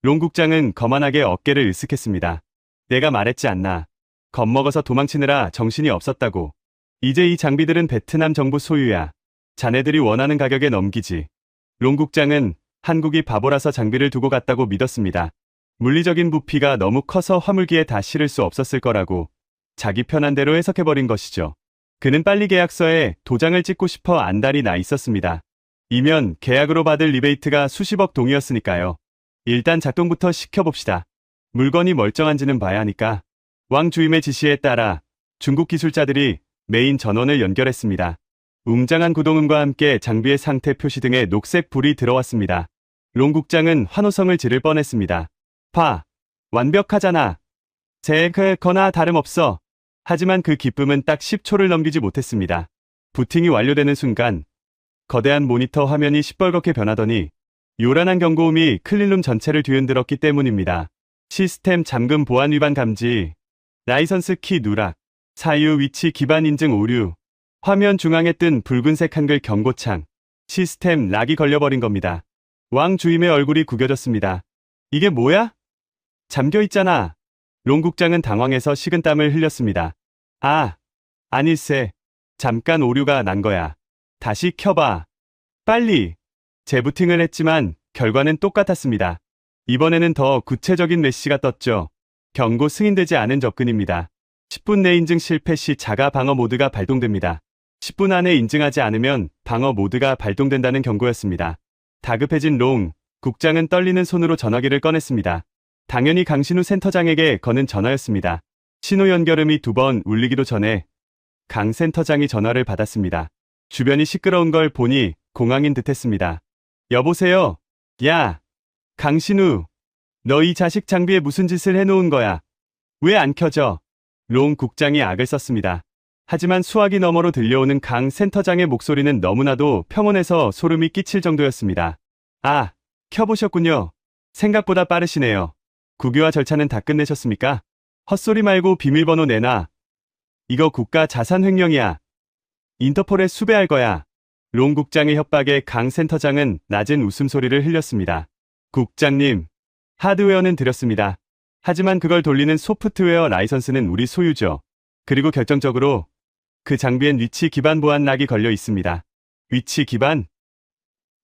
[SPEAKER 1] 롱 국장은 거만하게 어깨를 으쓱했습니다. 내가 말했지 않나. 겁먹어서 도망치느라 정신이 없었다고. 이제 이 장비들은 베트남 정부 소유야. 자네들이 원하는 가격에 넘기지. 롱 국장은 한국이 바보라서 장비를 두고 갔다고 믿었습니다. 물리적인 부피가 너무 커서 화물기에 다 실을 수 없었을 거라고 자기 편한 대로 해석해버린 것이죠. 그는 빨리 계약서에 도장을 찍고 싶어 안달이 나 있었습니다. 이면 계약으로 받을 리베이트가 수십억 동이었으니까요. 일단 작동부터 시켜봅시다. 물건이 멀쩡한지는 봐야 하니까. 왕 주임의 지시에 따라 중국 기술자들이 메인 전원을 연결했습니다. 웅장한 구동음과 함께 장비의 상태 표시 등에 녹색 불이 들어왔습니다. 롱 국장은 환호성을 지를 뻔했습니다. 봐, 완벽하잖아. 제거나 다름없어. 하지만 그 기쁨은 딱 10초를 넘기지 못했습니다. 부팅이 완료되는 순간 거대한 모니터 화면이 시뻘겋게 변하더니 요란한 경고음이 클린룸 전체를 뒤흔들었기 때문입니다. 시스템 잠금 보안 위반 감지, 라이선스 키 누락, 사유 위치 기반 인증 오류, 화면 중앙에 뜬 붉은색 한글 경고창, 시스템 락이 걸려버린 겁니다. 왕 주임의 얼굴이 구겨졌습니다. 이게 뭐야? 잠겨있잖아. 롱 국장은 당황해서 식은땀을 흘렸습니다. 아닐세. 잠깐 오류가 난 거야. 다시 켜봐. 빨리. 재부팅을 했지만 결과는 똑같았습니다. 이번에는 더 구체적인 메시지가 떴죠. 경고 승인되지 않은 접근입니다. 10분 내 인증 실패 시 자가 방어 모드가 발동됩니다. 10분 안에 인증하지 않으면 방어 모드가 발동된다는 경고였습니다. 다급해진 롱 국장은 떨리는 손으로 전화기를 꺼냈습니다. 당연히 강신우 센터장에게 거는 전화였습니다. 신호 연결음이 2번 울리기도 전에 강 센터장이 전화를 받았습니다. 주변이 시끄러운 걸 보니 공황인 듯했습니다. 여보세요? 야, 강신우. 너 이 자식 장비에 무슨 짓을 해놓은 거야? 왜 안 켜져? 롱 국장이 악을 썼습니다. 하지만 수화기 너머로 들려오는 강 센터장의 목소리는 너무나도 평온해서 소름이 끼칠 정도였습니다. 아, 켜보셨군요. 생각보다 빠르시네요. 국유화 절차는 다 끝내셨습니까? 헛소리 말고 비밀번호 내놔. 이거 국가 자산 횡령이야. 인터폴에 수배할 거야. 롱 국장의 협박에 강 센터장은 낮은 웃음소리를 흘렸습니다. 국장님, 하드웨어는 드렸습니다. 하지만 그걸 돌리는 소프트웨어 라이선스는 우리 소유죠. 그리고 결정적으로 그 장비엔 위치 기반 보안 락이 걸려 있습니다. 위치 기반?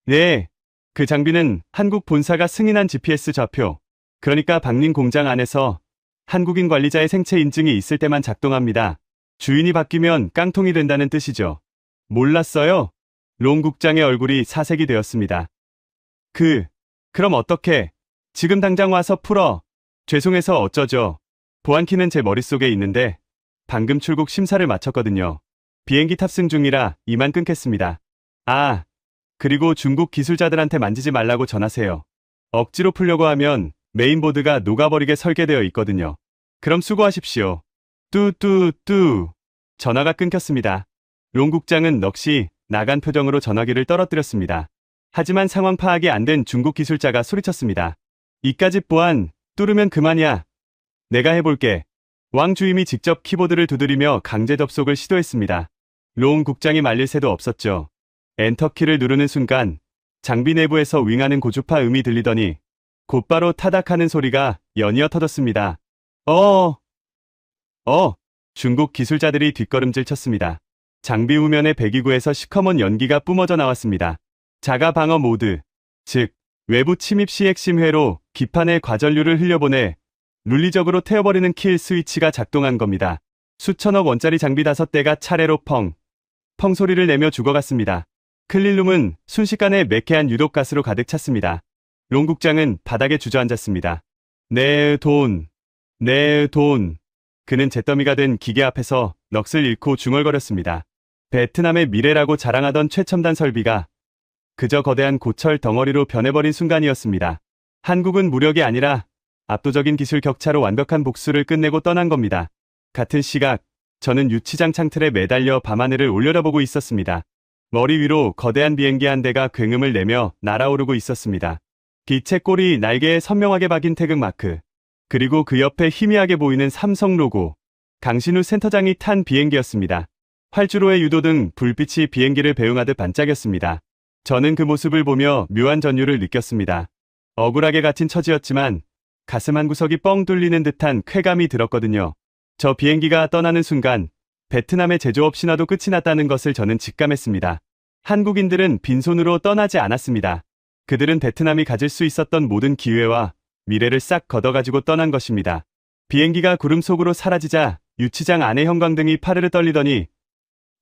[SPEAKER 1] 네, 그 장비는 한국 본사가 승인한 GPS 좌표, 그러니까 박림 공장 안에서 한국인 관리자의 생체 인증이 있을 때만 작동합니다. 주인이 바뀌면 깡통이 된다는 뜻이죠. 몰랐어요? 롱 국장의 얼굴이 사색이 되었습니다. 그럼 어떻게? 지금 당장 와서 풀어. 죄송해서 어쩌죠. 보안키는 제 머릿속에 있는데 방금 출국 심사를 마쳤거든요. 비행기 탑승 중이라 이만 끊겠습니다. 아, 그리고 중국 기술자들한테 만지지 말라고 전하세요. 억지로 풀려고 하면 메인보드가 녹아버리게 설계되어 있거든요. 그럼 수고하십시오. 뚜뚜뚜. 전화가 끊겼습니다. 롱 국장은 넋이 나간 표정으로 전화기를 떨어뜨렸습니다. 하지만 상황 파악이 안 된 중국 기술자가 소리쳤습니다. 이까짓 보안 뚫으면 그만이야. 내가 해볼게. 왕 주임이 직접 키보드를 두드리며 강제 접속을 시도했습니다. 롱 국장이 말릴 새도 없었죠. 엔터키를 누르는 순간 장비 내부에서 윙하는 고주파 음이 들리더니 곧바로 타닥하는 소리가 연이어 터졌습니다. 중국 기술자들이 뒷걸음질 쳤습니다. 장비 후면의 배기구에서 시커먼 연기가 뿜어져 나왔습니다. 자가 방어 모드, 즉 외부 침입 시 핵심 회로 기판에 과전류를 흘려보내 물리적으로 태워버리는 킬 스위치가 작동한 겁니다. 수천억 원짜리 장비 5대가 차례로 펑 소리를 내며 죽어갔습니다. 클릴룸은 순식간에 매캐한 유독가스로 가득 찼습니다. 롱 국장은 바닥에 주저앉았습니다. 내 돈. 그는 잿더미가 된 기계 앞에서 넋을 잃고 중얼거렸습니다. 베트남의 미래라고 자랑하던 최첨단 설비가 그저 거대한 고철 덩어리로 변해버린 순간이었습니다. 한국은 무력이 아니라 압도적인 기술 격차로 완벽한 복수를 끝내고 떠난 겁니다. 같은 시각, 저는 유치장 창틀에 매달려 밤하늘을 올려다보고 있었습니다. 머리 위로 거대한 비행기 한 대가 굉음을 내며 날아오르고 있었습니다. 빛의 꼬리 날개에 선명하게 박인 태극 마크, 그리고 그 옆에 희미하게 보이는 삼성 로고, 강신우 센터장이 탄 비행기였습니다. 활주로의 유도등 불빛이 비행기를 배웅하듯 반짝였습니다. 저는 그 모습을 보며 묘한 전율을 느꼈습니다. 억울하게 갇힌 처지였지만 가슴 한 구석이 뻥 뚫리는 듯한 쾌감이 들었거든요. 저 비행기가 떠나는 순간 베트남의 제조업 신화도 끝이 났다는 것을 저는 직감했습니다. 한국인들은 빈손으로 떠나지 않았습니다. 그들은 베트남이 가질 수 있었던 모든 기회와 미래를 싹 걷어가지고 떠난 것입니다. 비행기가 구름 속으로 사라지자 유치장 안의 형광등이 파르르 떨리더니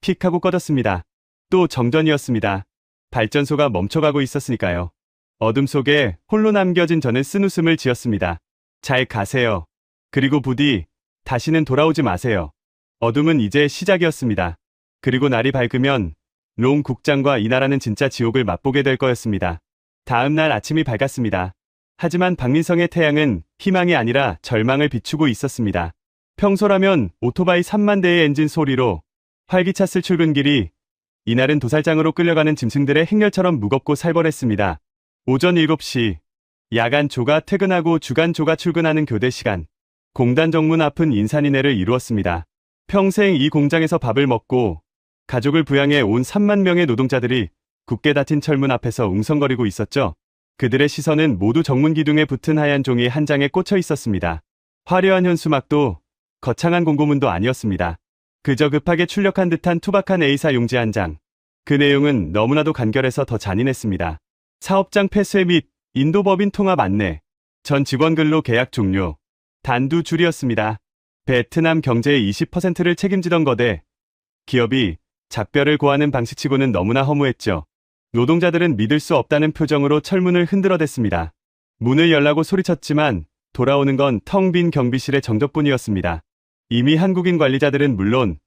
[SPEAKER 1] 픽 하고 꺼졌습니다. 또 정전이었습니다. 발전소가 멈춰가고 있었으니까요. 어둠 속에 홀로 남겨진 저는 쓴웃음을 지었습니다. 잘 가세요. 그리고 부디 다시는 돌아오지 마세요. 어둠은 이제 시작이었습니다. 그리고 날이 밝으면 롱 국장과 이 나라는 진짜 지옥을 맛보게 될 거였습니다. 다음 날 아침이 밝았습니다. 하지만 박민성의 태양은 희망이 아니라 절망을 비추고 있었습니다. 평소라면 오토바이 3만 대의 엔진 소리로 활기찼을 출근길이 이날은 도살장으로 끌려가는 짐승들의 행렬처럼 무겁고 살벌했습니다. 오전 7시, 야간 조가 퇴근하고 주간 조가 출근하는 교대 시간. 공단 정문 앞은 인산인해를 이루었습니다. 평생 이 공장에서 밥을 먹고 가족을 부양해 온 3만 명의 노동자들이 굳게 닫힌 철문 앞에서 웅성거리고 있었죠. 그들의 시선은 모두 정문 기둥에 붙은 하얀 종이 한 장에 꽂혀 있었습니다. 화려한 현수막도 거창한 공고문도 아니었습니다. 그저 급하게 출력한 듯한 투박한 A사 용지 한 장. 그 내용은 너무나도 간결해서 더 잔인했습니다. 사업장 폐쇄 및 인도법인 통합 안내, 전 직원 근로 계약 종료, 단두 줄이었습니다. 베트남 경제의 20%를 책임지던 거대 기업이 작별을 고하는 방식치고는 너무나 허무했죠. 노동자들은 믿을 수 없다는 표정으로 철문을 흔들어댔습니다. 문을 열라고 소리쳤지만 돌아오는 건 텅 빈 경비실의 정적뿐이었습니다. 이미 한국인 관리자들은 물론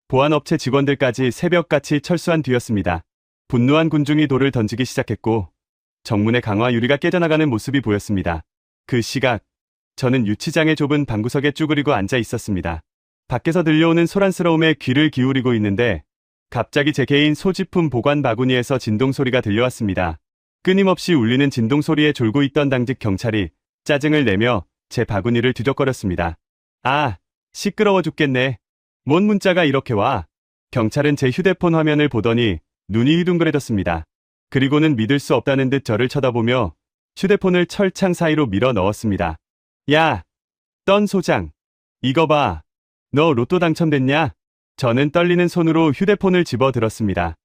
[SPEAKER 1] 보안업체 직원들까지 새벽같이 철수한 뒤였습니다. 분노한 군중이 돌을 던지기 시작했고 정문의 강화 유리가 깨져나가는 모습이 보였습니다. 그 시각, 저는 유치장의 좁은 방구석에 쭈그리고 앉아 있었습니다. 밖에서 들려오는 소란스러움에 귀를 기울이고 있는데 갑자기 제 개인 소지품 보관 바구니에서 진동소리가 들려왔습니다. 끊임없이 울리는 진동소리에 졸고 있던 당직 경찰이 짜증을 내며 제 바구니를 뒤적거렸습니다. 아, 시끄러워 죽겠네. 뭔 문자가 이렇게 와. 경찰은 제 휴대폰 화면을 보더니 눈이 휘둥그레졌습니다. 그리고는 믿을 수 없다는 듯 저를 쳐다보며 휴대폰을 철창 사이로 밀어 넣었습니다. 야, 떤 소장. 이거 봐. 너 로또 당첨됐냐? 저는 떨리는 손으로 휴대폰을 집어들었습니다.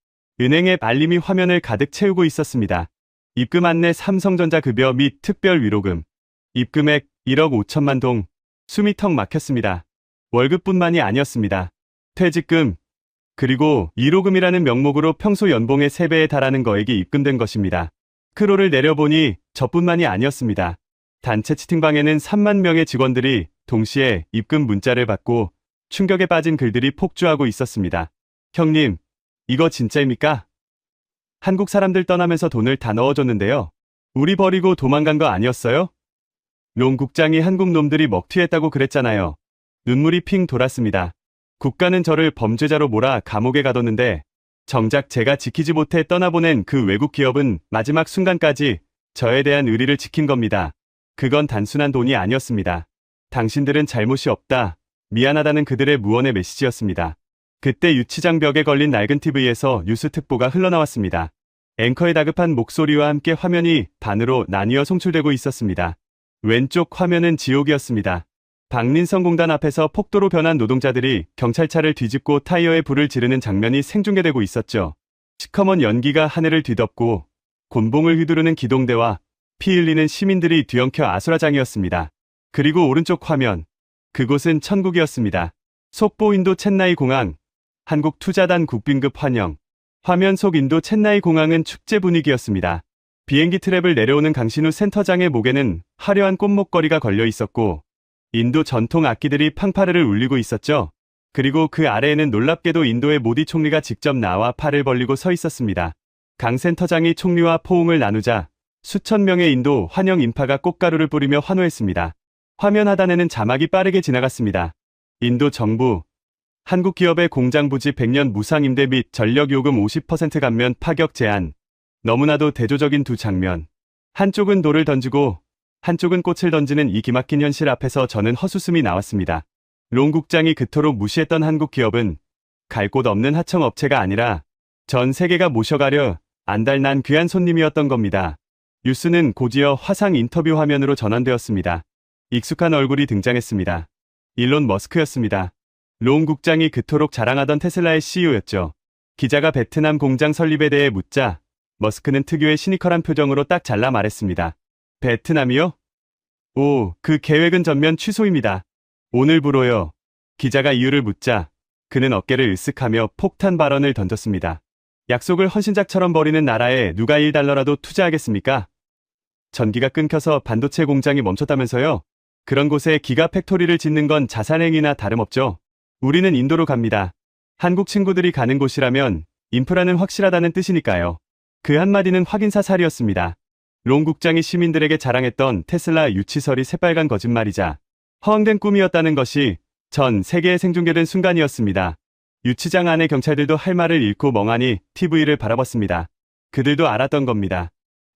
[SPEAKER 1] 은행 앱 알림이 화면을 가득 채우고 있었습니다. 입금 안내 삼성전자 급여 및 특별 위로금. 입금액 1억 5천만 동. 숨이 턱 막혔습니다. 월급뿐만이 아니었습니다. 퇴직금, 그리고 위로금이라는 명목으로 평소 연봉의 3배에 달하는 거액이 입금된 것입니다. 크로를 내려보니 저뿐만이 아니었습니다. 단체 채팅방에는 3만 명의 직원들이 동시에 입금 문자를 받고 충격에 빠진 글들이 폭주하고 있었습니다. 형님, 이거 진짜입니까? 한국 사람들 떠나면서 돈을 다 넣어줬는데요. 우리 버리고 도망간 거 아니었어요? 롱 국장이 한국 놈들이 먹튀했다고 그랬잖아요. 눈물이 핑 돌았습니다. 국가는 저를 범죄자로 몰아 감옥에 가뒀는데 정작 제가 지키지 못해 떠나보낸 그 외국 기업은 마지막 순간까지 저에 대한 의리를 지킨 겁니다. 그건 단순한 돈이 아니었습니다. 당신들은 잘못이 없다. 미안하다는 그들의 무언의 메시지였습니다. 그때 유치장 벽에 걸린 낡은 TV에서 뉴스 특보가 흘러나왔습니다. 앵커의 다급한 목소리와 함께 화면이 반으로 나뉘어 송출되고 있었습니다. 왼쪽 화면은 지옥이었습니다. 박민성 공단 앞에서 폭도로 변한 노동자들이 경찰차를 뒤집고 타이어에 불을 지르는 장면이 생중계되고 있었죠. 시커먼 연기가 하늘을 뒤덮고 곤봉을 휘두르는 기동대와 피 흘리는 시민들이 뒤엉켜 아수라장이었습니다. 그리고 오른쪽 화면, 그곳은 천국이었습니다. 속보 인도 첸나이 공항, 한국투자단 국빈급 환영. 화면 속 인도 첸나이 공항은 축제 분위기였습니다. 비행기 트랩을 내려오는 강신우 센터장의 목에는 화려한 꽃목걸이가 걸려 있었고 인도 전통 악기들이 팡파르를 울리고 있었죠. 그리고 그 아래에는 놀랍게도 인도의 모디 총리가 직접 나와 팔을 벌리고 서 있었습니다. 강 센터장이 총리와 포옹을 나누자 수천 명의 인도 환영 인파가 꽃가루를 뿌리며 환호했습니다. 화면 하단에는 자막이 빠르게 지나갔습니다. 인도 정부, 한국 기업의 공장 부지 100년 무상 임대 및 전력 요금 50% 감면 파격 제한. 너무나도 대조적인 두 장면. 한쪽은 돌을 던지고 한쪽은 꽃을 던지는 이 기막힌 현실 앞에서 저는 헛웃음이 나왔습니다. 롱 국장이 그토록 무시했던 한국 기업은 갈 곳 없는 하청업체가 아니라 전 세계가 모셔가려 안달난 귀한 손님이었던 겁니다. 뉴스는 곧이어 화상 인터뷰 화면으로 전환되었습니다. 익숙한 얼굴이 등장했습니다. 일론 머스크였습니다. 롱 국장이 그토록 자랑하던 테슬라의 CEO였죠. 기자가 베트남 공장 설립에 대해 묻자 머스크는 특유의 시니컬한 표정으로 딱 잘라 말했습니다. 베트남이요? 오, 그 계획은 전면 취소입니다. 오늘부로요. 기자가 이유를 묻자 그는 어깨를 으쓱하며 폭탄 발언을 던졌습니다. 약속을 헌신작처럼 버리는 나라에 누가 1달러라도 투자하겠습니까? 전기가 끊겨서 반도체 공장이 멈췄다면서요? 그런 곳에 기가 팩토리를 짓는 건 자살행위나 다름없죠. 우리는 인도로 갑니다. 한국 친구들이 가는 곳이라면 인프라는 확실하다는 뜻이니까요. 그 한마디는 확인사살이었습니다. 롱 국장이 시민들에게 자랑했던 테슬라 유치설이 새빨간 거짓말이자 허황된 꿈이었다는 것이 전 세계에 생중계된 순간이었습니다. 유치장 안의 경찰들도 할 말을 잃고 멍하니 TV를 바라봤습니다. 그들도 알았던 겁니다.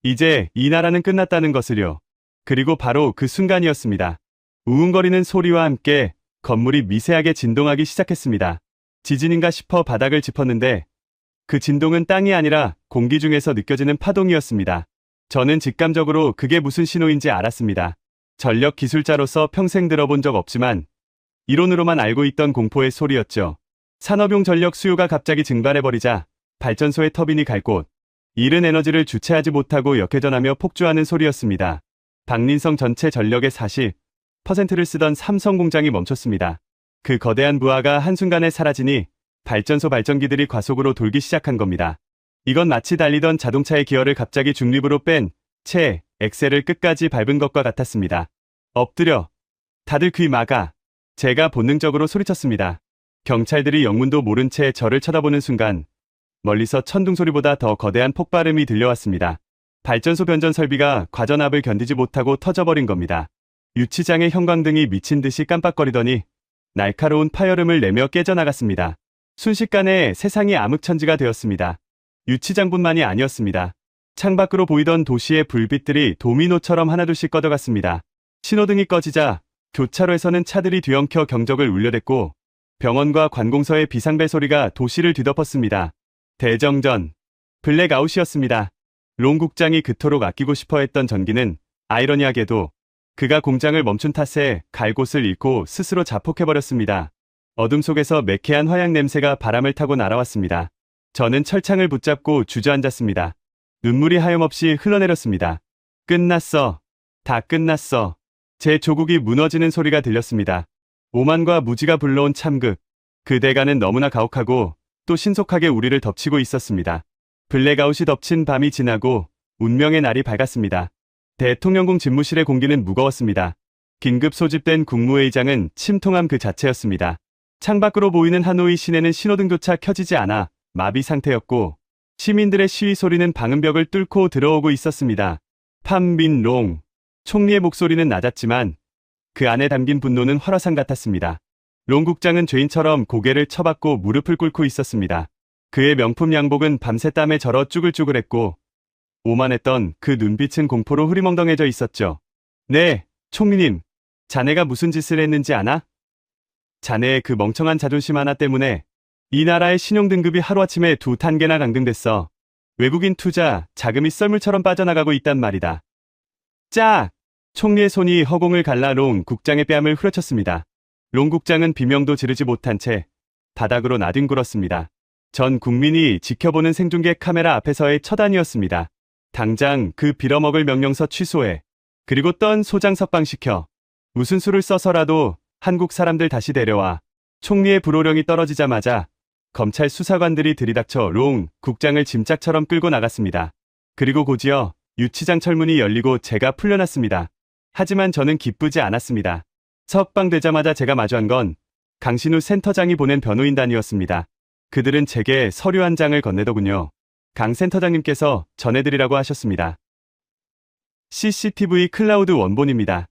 [SPEAKER 1] 이제 이 나라는 끝났다는 것을요. 그리고 바로 그 순간이었습니다. 우웅거리는 소리와 함께 건물이 미세하게 진동하기 시작했습니다. 지진인가 싶어 바닥을 짚었는데 그 진동은 땅이 아니라 공기 중에서 느껴지는 파동이었습니다. 저는 직감적으로 그게 무슨 신호인지 알았습니다. 전력 기술자로서 평생 들어본 적 없지만 이론으로만 알고 있던 공포의 소리였죠. 산업용 전력 수요가 갑자기 증발해버리자 발전소의 터빈이 갈 곳, 이른 에너지를 주체하지 못하고 역회전하며 폭주하는 소리였습니다. 박민성 전체 전력의 40%를 쓰던 삼성 공장이 멈췄습니다. 그 거대한 부하가 한순간에 사라지니 발전소 발전기들이 과속으로 돌기 시작한 겁니다. 이건 마치 달리던 자동차의 기어를 갑자기 중립으로 뺀 채 엑셀을 끝까지 밟은 것과 같았습니다. 엎드려. 다들 귀 막아. 제가 본능적으로 소리쳤습니다. 경찰들이 영문도 모른 채 저를 쳐다보는 순간 멀리서 천둥 소리보다 더 거대한 폭발음이 들려왔습니다. 발전소 변전 설비가 과전압을 견디지 못하고 터져버린 겁니다. 유치장의 형광등이 미친 듯이 깜빡거리더니 날카로운 파열음을 내며 깨져나갔습니다. 순식간에 세상이 암흑천지가 되었습니다. 유치장뿐만이 아니었습니다. 창밖으로 보이던 도시의 불빛들이 도미노처럼 하나둘씩 꺼져갔습니다. 신호등이 꺼지자 교차로에서는 차들이 뒤엉켜 경적을 울려댔고 병원과 관공서의 비상벨 소리가 도시를 뒤덮었습니다. 대정전, 블랙아웃이었습니다. 롱 국장이 그토록 아끼고 싶어했던 전기는 아이러니하게도 그가 공장을 멈춘 탓에 갈 곳을 잃고 스스로 자폭해버렸습니다. 어둠 속에서 매캐한 화약 냄새가 바람을 타고 날아왔습니다. 저는 철창을 붙잡고 주저앉았습니다. 눈물이 하염없이 흘러내렸습니다. 끝났어. 다 끝났어. 제 조국이 무너지는 소리가 들렸습니다. 오만과 무지가 불러온 참극. 그 대가는 너무나 가혹하고 또 신속하게 우리를 덮치고 있었습니다. 블랙아웃이 덮친 밤이 지나고 운명의 날이 밝았습니다. 대통령궁 집무실의 공기는 무거웠습니다. 긴급 소집된 국무회의장은 침통함 그 자체였습니다. 창밖으로 보이는 하노이 시내는 신호등조차 켜지지 않아 마비 상태였고 시민들의 시위 소리는 방음벽을 뚫고 들어오고 있었습니다. 판민롱 총리의 목소리는 낮았지만 그 안에 담긴 분노는 활화산 같았습니다. 롱 국장은 죄인처럼 고개를 쳐박고 무릎을 꿇고 있었습니다. 그의 명품 양복은 밤새 땀에 절어 쭈글쭈글했고 오만했던 그 눈빛은 공포로 흐리멍덩해져 있었죠. 네, 총리님. 자네가 무슨 짓을 했는지 아나? 자네의 그 멍청한 자존심 하나 때문에 이 나라의 신용등급이 하루아침에 2단계나 강등됐어. 외국인 투자 자금이 썰물처럼 빠져나가고 있단 말이다. 짝! 총리의 손이 허공을 갈라 롱 국장의 뺨을 후려쳤습니다. 롱 국장은 비명도 지르지 못한 채 바닥으로 나뒹굴었습니다. 전 국민이 지켜보는 생중계 카메라 앞에서의 처단이었습니다. 당장 그 빌어먹을 명령서 취소해. 그리고 떤 소장 석방시켜. 무슨 수를 써서라도 한국 사람들 다시 데려와. 총리의 불호령이 떨어지자마자 검찰 수사관들이 들이닥쳐 롱 국장을 짐짝처럼 끌고 나갔습니다. 그리고 곧이어 유치장 철문이 열리고 제가 풀려났습니다. 하지만 저는 기쁘지 않았습니다. 석방되자마자 제가 마주한 건 강신우 센터장이 보낸 변호인단이었습니다. 그들은 제게 서류 한 장을 건네더군요. 강 센터장님께서 전해드리라고 하셨습니다. CCTV 클라우드 원본입니다.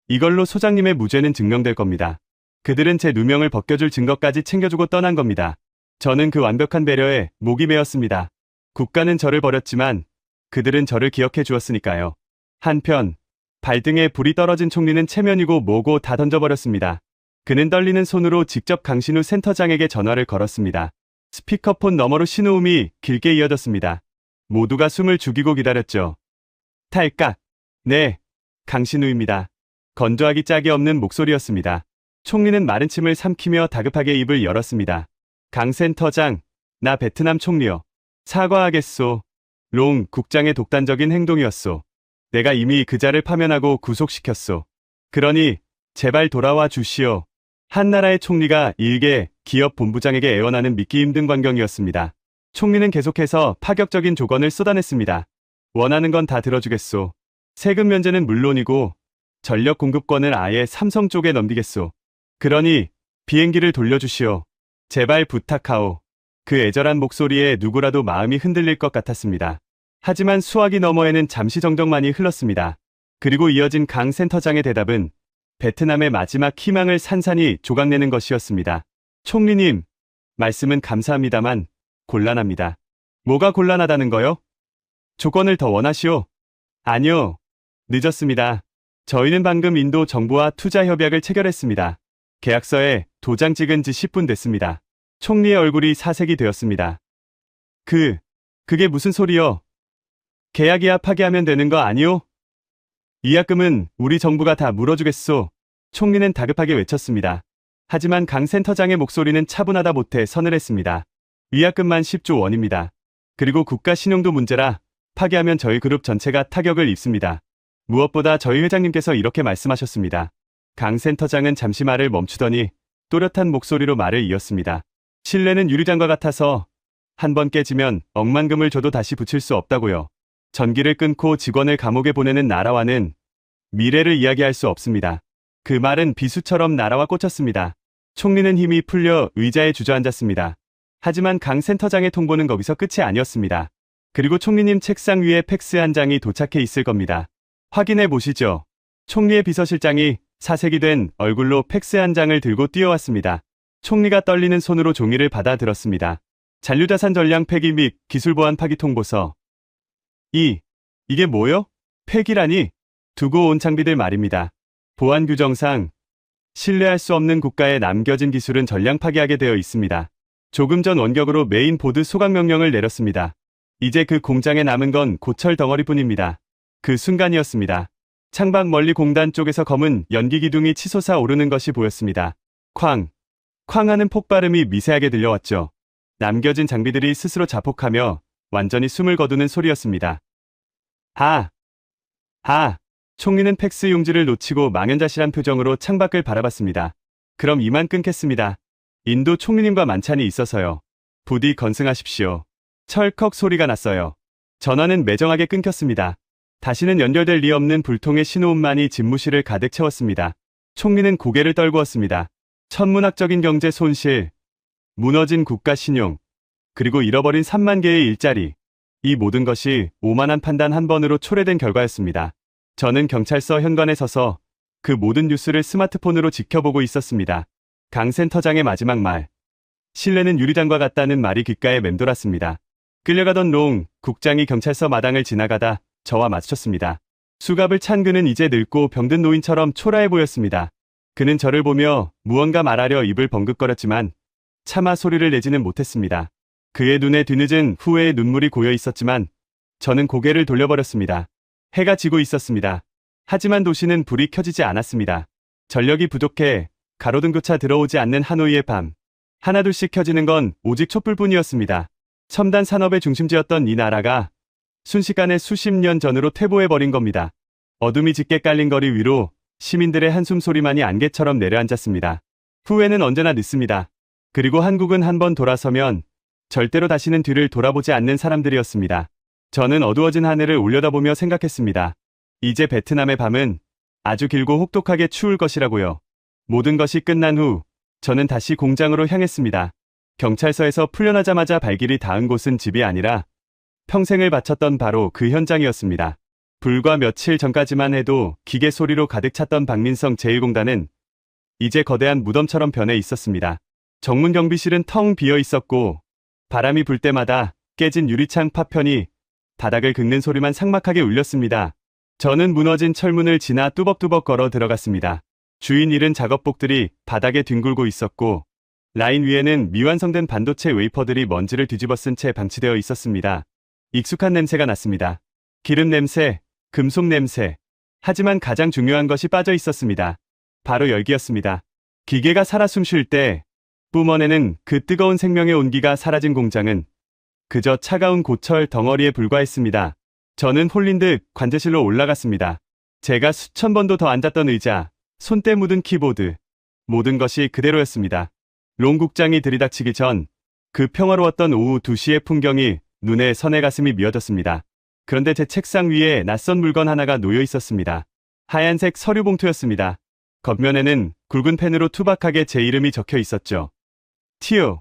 [SPEAKER 1] 이걸로 소장님의 무죄는 증명될 겁니다. 그들은 제 누명을 벗겨줄 증거까지 챙겨주고 떠난 겁니다. 저는 그 완벽한 배려에 목이 메었습니다. 국가는 저를 버렸지만 그들은 저를 기억해 주었으니까요. 한편 발등에 불이 떨어진 총리는 체면이고 뭐고 다 던져버렸습니다. 그는 떨리는 손으로 직접 강신우 센터장에게 전화를 걸었습니다. 스피커폰 너머로 신호음이 길게 이어졌습니다. 모두가 숨을 죽이고 기다렸죠. 탈깍. 네, 강신우입니다. 건조하기 짝이 없는 목소리였습니다. 총리는 마른 침을 삼키며 다급하게 입을 열었습니다. 강 센터장, 나 베트남 총리요. 사과하겠소. 롱 국장의 독단적인 행동이었소. 내가 이미 그자를 파면하고 구속시켰소. 그러니 제발 돌아와 주시오. 한나라의 총리가 일개 기업 본부장에게 애원하는 믿기 힘든 광경이었습니다. 총리는 계속해서 파격적인 조건을 쏟아냈습니다. 원하는 건 다 들어주겠소. 세금 면제는 물론이고 전력 공급권을 아예 삼성 쪽에 넘기겠소. 그러니 비행기를 돌려주시오. 제발 부탁하오. 그 애절한 목소리에 누구라도 마음이 흔들릴 것 같았습니다. 하지만 수화기 너머에는 잠시 정적만이 흘렀습니다. 그리고 이어진 강 센터장의 대답은 베트남의 마지막 희망을 산산이 조각내는 것이었습니다. 총리님, 말씀은 감사합니다만 곤란합니다. 뭐가 곤란하다는 거요? 조건을 더 원하시오? 아니요. 늦었습니다. 저희는 방금 인도 정부와 투자 협약을 체결했습니다. 계약서에 도장 찍은 지 10분 됐습니다. 총리의 얼굴이 사색이 되었습니다. 그게 무슨 소리요? 계약이야 파기하면 되는 거 아니오? 위약금은 우리 정부가 다 물어주겠소. 총리는 다급하게 외쳤습니다. 하지만 강 센터장의 목소리는 차분하다 못해 서늘했습니다. 위약금만 10조 원입니다. 그리고 국가 신용도 문제라 파기하면 저희 그룹 전체가 타격을 입습니다. 무엇보다 저희 회장님께서 이렇게 말씀하셨습니다. 강 센터장은 잠시 말을 멈추더니 또렷한 목소리로 말을 이었습니다. 신뢰는 유리장과 같아서 한 번 깨지면 억만금을 줘도 다시 붙일 수 없다고요. 전기를 끊고 직원을 감옥에 보내는 나라와는 미래를 이야기할 수 없습니다. 그 말은 비수처럼 나라와 꽂혔습니다. 총리는 힘이 풀려 의자에 주저앉았습니다. 하지만 강 센터장의 통보는 거기서 끝이 아니었습니다. 그리고 총리님 책상 위에 팩스 한 장이 도착해 있을 겁니다. 확인해 보시죠. 총리의 비서실장이 사색이 된 얼굴로 팩스 한 장을 들고 뛰어왔습니다. 총리가 떨리는 손으로 종이를 받아 들었습니다. 잔류자산 전량 폐기 및 기술보안 파기 통보서. 이게 뭐요? 폐기라니? 두고 온 장비들 말입니다. 보안 규정상 신뢰할 수 없는 국가에 남겨진 기술은 전량 파기하게 되어 있습니다. 조금 전 원격으로 메인보드 소각 명령을 내렸습니다. 이제 그 공장에 남은 건 고철 덩어리뿐입니다. 그 순간이었습니다. 창밖 멀리 공단 쪽에서 검은 연기 기둥이 치솟아 오르는 것이 보였습니다. 쾅 하는 폭발음이 미세하게 들려왔죠. 남겨진 장비들이 스스로 자폭하며 완전히 숨을 거두는 소리였습니다. 총리는 팩스 용지를 놓치고 망연자실한 표정으로 창밖을 바라봤습니다. 그럼 이만 끊겠습니다. 인도 총리님과 만찬이 있어서요. 부디 건승하십시오. 철컥 소리가 났어요. 전화는 매정하게 끊겼습니다. 다시는 연결될 리 없는 불통의 신호음만이 집무실을 가득 채웠습니다. 총리는 고개를 떨구었습니다. 천문학적인 경제 손실, 무너진 국가 신용, 그리고 잃어버린 3만 개의 일자리. 이 모든 것이 오만한 판단 한 번으로 초래된 결과였습니다. 저는 경찰서 현관에 서서 그 모든 뉴스를 스마트폰으로 지켜보고 있었습니다. 강 센터장의 마지막 말. 신뢰는 유리장과 같다는 말이 귓가에 맴돌았습니다. 끌려가던 롱 국장이 경찰서 마당을 지나가다 저와 마주쳤습니다. 수갑을 찬 그는 이제 늙고 병든 노인처럼 초라해 보였습니다. 그는 저를 보며 무언가 말하려 입을 벌긋거렸지만 차마 소리를 내지는 못했습니다. 그의 눈에 뒤늦은 후회의 눈물이 고여 있었지만 저는 고개를 돌려버렸습니다. 해가 지고 있었습니다. 하지만 도시는 불이 켜지지 않았습니다. 전력이 부족해 가로등조차 들어오지 않는 하노이의 밤. 하나둘씩 켜지는 건 오직 촛불뿐이었습니다. 첨단 산업의 중심지였던 이 나라가 순식간에 수십 년 전으로 퇴보해버린 겁니다. 어둠이 짙게 깔린 거리 위로 시민들의 한숨소리만이 안개처럼 내려앉았습니다. 후회는 언제나 늦습니다. 그리고 한국은 한번 돌아서면 절대로 다시는 뒤를 돌아보지 않는 사람들이었습니다. 저는 어두워진 하늘을 올려다보며 생각했습니다. 이제 베트남의 밤은 아주 길고 혹독하게 추울 것이라고요. 모든 것이 끝난 후 저는 다시 공장으로 향했습니다. 경찰서에서 풀려나자마자 발길이 닿은 곳은 집이 아니라 평생을 바쳤던 바로 그 현장이었습니다. 불과 며칠 전까지만 해도 기계 소리로 가득 찼던 박민성 제1공단은 이제 거대한 무덤처럼 변해 있었습니다. 정문 경비실은 텅 비어 있었고 바람이 불 때마다 깨진 유리창 파편이 바닥을 긁는 소리만 삭막하게 울렸습니다. 저는 무너진 철문을 지나 뚜벅뚜벅 걸어 들어갔습니다. 주인 잃은 작업복들이 바닥에 뒹굴고 있었고 라인 위에는 미완성된 반도체 웨이퍼들이 먼지를 뒤집어 쓴 채 방치되어 있었습니다. 익숙한 냄새가 났습니다. 기름 냄새, 금속 냄새. 하지만 가장 중요한 것이 빠져 있었습니다. 바로 열기였습니다. 기계가 살아 숨쉴 때 뿜어내는 그 뜨거운 생명의 온기가 사라진 공장은 그저 차가운 고철 덩어리에 불과했습니다. 저는 홀린 듯 관제실로 올라갔습니다. 제가 수천 번도 더 앉았던 의자, 손때 묻은 키보드, 모든 것이 그대로였습니다. 롱 국장이 들이닥치기 전 그 평화로웠던 오후 2시의 풍경이 눈에 선의 가슴이 미어졌습니다. 그런데 제 책상 위에 낯선 물건 하나가 놓여 있었습니다. 하얀색 서류 봉투였습니다. 겉면에는 굵은 펜으로 투박하게 제 이름이 적혀 있었죠. 티오,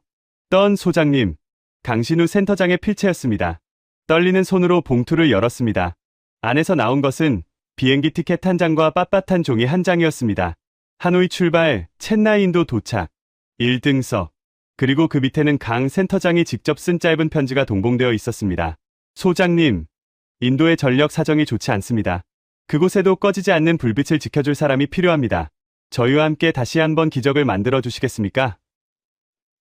[SPEAKER 1] 던 소장님, 강신우 센터장의 필체였습니다. 떨리는 손으로 봉투를 열었습니다. 안에서 나온 것은 비행기 티켓 한 장과 빳빳한 종이 한 장이었습니다. 하노이 출발, 첸나이 인도 도착, 1등석, 그리고 그 밑에는 강 센터장이 직접 쓴 짧은 편지가 동봉되어 있었습니다. 소장님, 인도의 전력 사정이 좋지 않습니다. 그곳에도 꺼지지 않는 불빛을 지켜줄 사람이 필요합니다. 저희와 함께 다시 한번 기적을 만들어 주시겠습니까?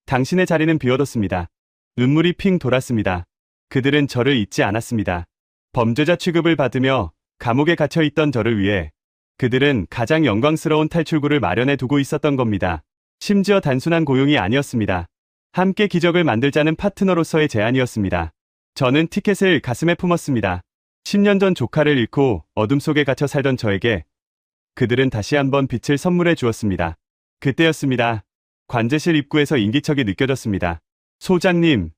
[SPEAKER 1] 당신의 자리는 비워뒀습니다. 눈물이 핑 돌았습니다. 그들은 저를 잊지 않았습니다. 범죄자 취급을 받으며 감옥에 갇혀있던 저를 위해 그들은 가장 영광스러운 탈출구를 마련해 두고 있었던 겁니다. 심지어 단순한 고용이 아니었습니다. 함께 기적을 만들자는 파트너로서의 제안이었습니다. 저는 티켓을 가슴에 품었습니다. 10년 전 조카를 잃고 어둠 속에 갇혀 살던 저에게 그들은 다시 한번 빛을 선물해 주었습니다. 그때였습니다. 관제실 입구에서 인기척이 느껴졌습니다. 소장님,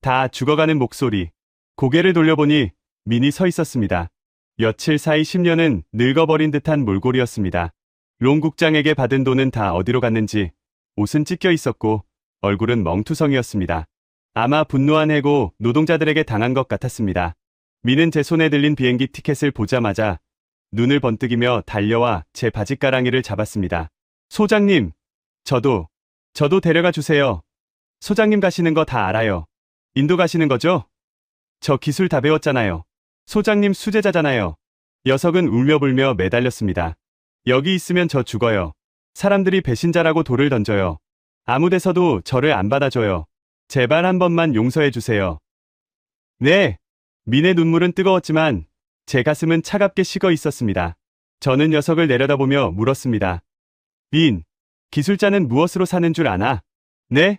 [SPEAKER 1] 다 죽어가는 목소리. 고개를 돌려보니 민이 서 있었습니다. 며칠 사이 10년은 늙어버린 듯한 몰골이었습니다. 롱 국장에게 받은 돈은 다 어디로 갔는지 옷은 찢겨 있었고 얼굴은 멍투성이었습니다. 아마 분노한 해고 노동자들에게 당한 것 같았습니다. 민은 제 손에 들린 비행기 티켓을 보자마자 눈을 번뜩이며 달려와 제 바짓가랑이를 잡았습니다. 소장님, 저도 데려가 주세요. 소장님 가시는 거 다 알아요. 인도 가시는 거죠? 저 기술 다 배웠잖아요. 소장님 수제자잖아요. 녀석은 울며불며 매달렸습니다. 여기 있으면 저 죽어요. 사람들이 배신자라고 돌을 던져요. 아무 데서도 저를 안 받아줘요. 제발 한 번만 용서해 주세요. 네. 민의 눈물은 뜨거웠지만 제 가슴은 차갑게 식어 있었습니다. 저는 녀석을 내려다보며 물었습니다. 민, 기술자는 무엇으로 사는 줄 아나? 네?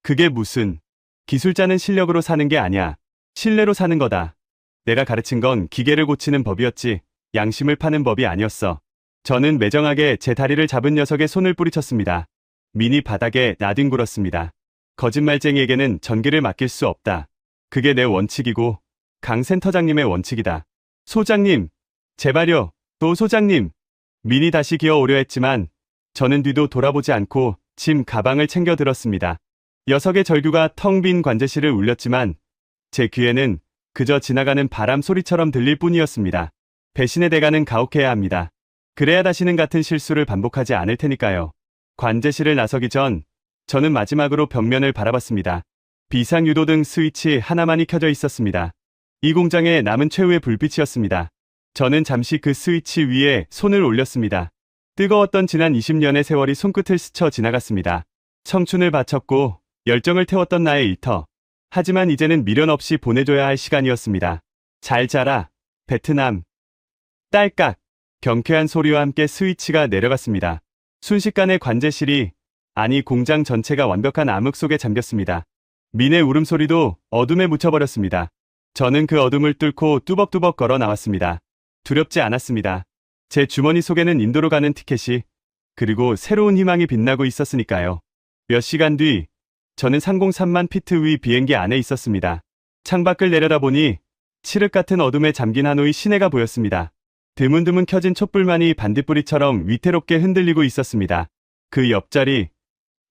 [SPEAKER 1] 그게 무슨... 기술자는 실력으로 사는 게 아니야. 신뢰로 사는 거다. 내가 가르친 건 기계를 고치는 법이었지 양심을 파는 법이 아니었어. 저는 매정하게 제 다리를 잡은 녀석의 손을 뿌리쳤습니다. 민이 바닥에 나뒹굴었습니다. 거짓말쟁이에게는 전기를 맡길 수 없다. 그게 내 원칙이고 강 센터장님의 원칙이다. 소장님, 제발요, 또 소장님. 민이 다시 기어오려 했지만 저는 뒤도 돌아보지 않고 짐 가방을 챙겨 들었습니다. 녀석의 절규가 텅 빈 관제실을 울렸지만 제 귀에는 그저 지나가는 바람 소리처럼 들릴 뿐이었습니다. 배신의 대가는 가혹해야 합니다. 그래야 다시는 같은 실수를 반복하지 않을 테니까요. 관제실을 나서기 전 저는 마지막으로 벽면을 바라봤습니다. 비상유도등 스위치 하나만이 켜져 있었습니다. 이 공장의 남은 최후의 불빛이었습니다. 저는 잠시 그 스위치 위에 손을 올렸습니다. 뜨거웠던 지난 20년의 세월이 손끝을 스쳐 지나갔습니다. 청춘을 바쳤고 열정을 태웠던 나의 일터. 하지만 이제는 미련 없이 보내줘야 할 시간이었습니다. 잘 자라, 베트남. 딸깍. 경쾌한 소리와 함께 스위치가 내려갔습니다. 순식간에 관제실이, 아니 공장 전체가 완벽한 암흑 속에 잠겼습니다. 민의 울음소리도 어둠에 묻혀버렸습니다. 저는 그 어둠을 뚫고 뚜벅뚜벅 걸어 나왔습니다. 두렵지 않았습니다. 제 주머니 속에는 인도로 가는 티켓이, 그리고 새로운 희망이 빛나고 있었으니까요. 몇 시간 뒤, 저는 상공 3만 피트 위 비행기 안에 있었습니다. 창밖을 내려다보니 칠흑 같은 어둠에 잠긴 하노이 시내가 보였습니다. 드문드문 켜진 촛불만이 반딧불이처럼 위태롭게 흔들리고 있었습니다. 그 옆자리,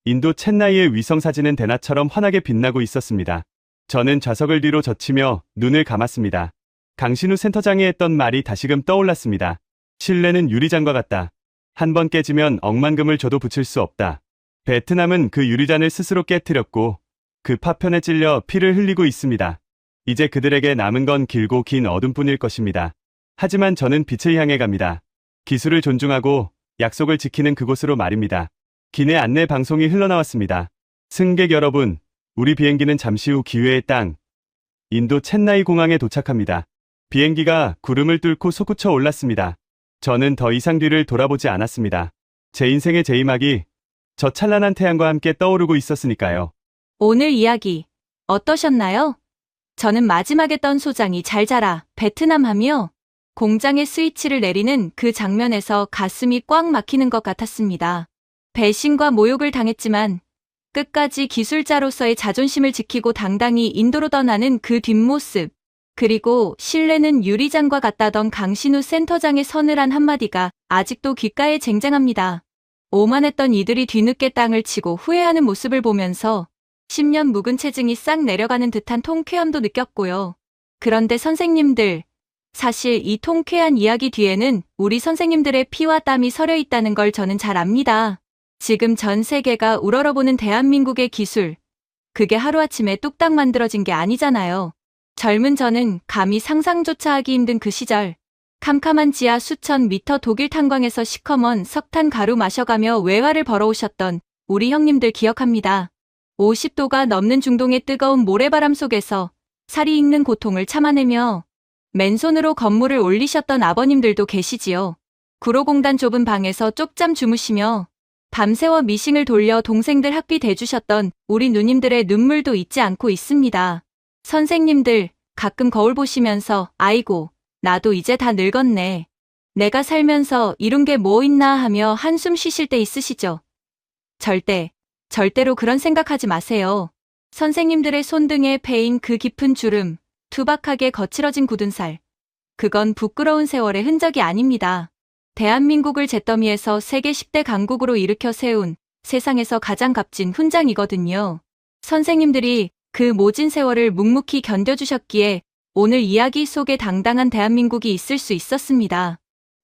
[SPEAKER 1] 인도 챗나이의 위성사진은 대낮처럼 환하게 빛나고 있었습니다. 저는 좌석을 뒤로 젖히며 눈을 감았습니다. 강신우 센터장이 했던 말이 다시금 떠올랐습니다. 신뢰는 유리잔과 같다. 한 번 깨지면 억만금을 줘도 붙일 수 없다. 베트남은 그 유리잔을 스스로 깨뜨렸고 그 파편에 찔려 피를 흘리고 있습니다. 이제 그들에게 남은 건 길고 긴 어둠뿐일 것입니다. 하지만 저는 빛을 향해 갑니다. 기술을 존중하고 약속을 지키는 그곳으로 말입니다. 기내 안내 방송이 흘러나왔습니다. 승객 여러분, 우리 비행기는 잠시 후 기회의 땅, 인도 챗나이 공항에 도착합니다. 비행기가 구름을 뚫고 솟구쳐 올랐습니다. 저는 더 이상 뒤를 돌아보지 않았습니다. 제 인생의 제이막이 저 찬란한 태양과 함께 떠오르고 있었으니까요.
[SPEAKER 2] 오늘 이야기 어떠셨나요? 저는 마지막에 떤 소장이 잘 자라, 베트남 하며 공장의 스위치를 내리는 그 장면에서 가슴이 꽉 막히는 것 같았습니다. 배신과 모욕을 당했지만 끝까지 기술자로서의 자존심을 지키고 당당히 인도로 떠나는 그 뒷모습, 그리고 신뢰는 유리잔과 같다던 강신우 센터장의 서늘한 한마디가 아직도 귓가에 쟁쟁합니다. 오만했던 이들이 뒤늦게 땅을 치고 후회하는 모습을 보면서 10년 묵은 체증이 싹 내려가는 듯한 통쾌함도 느꼈고요. 그런데 선생님들, 사실 이 통쾌한 이야기 뒤에는 우리 선생님들의 피와 땀이 서려 있다는 걸 저는 잘 압니다. 지금 전 세계가 우러러보는 대한민국의 기술, 그게 하루아침에 뚝딱 만들어진 게 아니잖아요. 젊은 저는 감히 상상조차 하기 힘든 그 시절, 캄캄한 지하 수천 미터 독일 탄광에서 시커먼 석탄 가루 마셔가며 외화를 벌어오셨던 우리 형님들 기억합니다. 50도가 넘는 중동의 뜨거운 모래바람 속에서 살이 익는 고통을 참아내며 맨손으로 건물을 올리셨던 아버님들도 계시지요. 구로공단 좁은 방에서 쪽잠 주무시며 밤새워 미싱을 돌려 동생들 학비 대주셨던 우리 누님들의 눈물도 잊지 않고 있습니다. 선생님들, 가끔 거울 보시면서 아이고, 나도 이제 다 늙었네. 내가 살면서 이룬 게 뭐 있나 하며 한숨 쉬실 때 있으시죠? 절대로 그런 생각하지 마세요. 선생님들의 손등에 패인 그 깊은 주름, 투박하게 거칠어진 굳은 살. 그건 부끄러운 세월의 흔적이 아닙니다. 대한민국을 잿더미에서 세계 10대 강국으로 일으켜 세운 세상에서 가장 값진 훈장이거든요. 선생님들이 그 모진 세월을 묵묵히 견뎌주셨기에 오늘 이야기 속에 당당한 대한민국이 있을 수 있었습니다.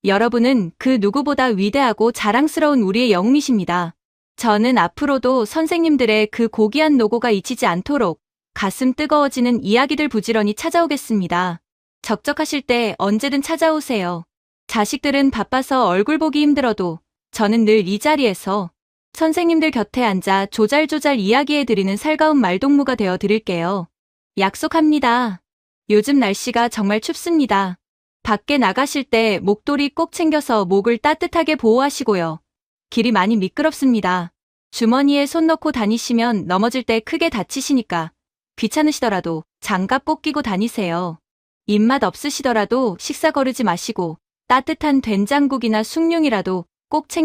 [SPEAKER 2] 여러분은 그 누구보다 위대하고 자랑스러운 우리의 영웅이십니다. 저는 앞으로도 선생님들의 그 고귀한 노고가 잊히지 않도록 가슴 뜨거워지는 이야기들 부지런히 찾아오겠습니다. 적적하실 때 언제든 찾아오세요. 자식들은 바빠서 얼굴 보기 힘들어도 저는 늘 이 자리에서 선생님들 곁에 앉아 조잘조잘 이야기해드리는 살가운 말동무가 되어 드릴게요. 약속합니다. 요즘 날씨가 정말 춥습니다. 밖에 나가실 때 목도리 꼭 챙겨서 목을 따뜻하게 보호하시고요. 길이 많이 미끄럽습니다. 주머니에 손 넣고 다니시면 넘어질 때 크게 다치시니까 귀찮으시더라도 장갑 꼭 끼고 다니세요. 입맛 없으시더라도 식사 거르지 마시고 따뜻한 된장국이나 숭늉이라도 꼭 챙겨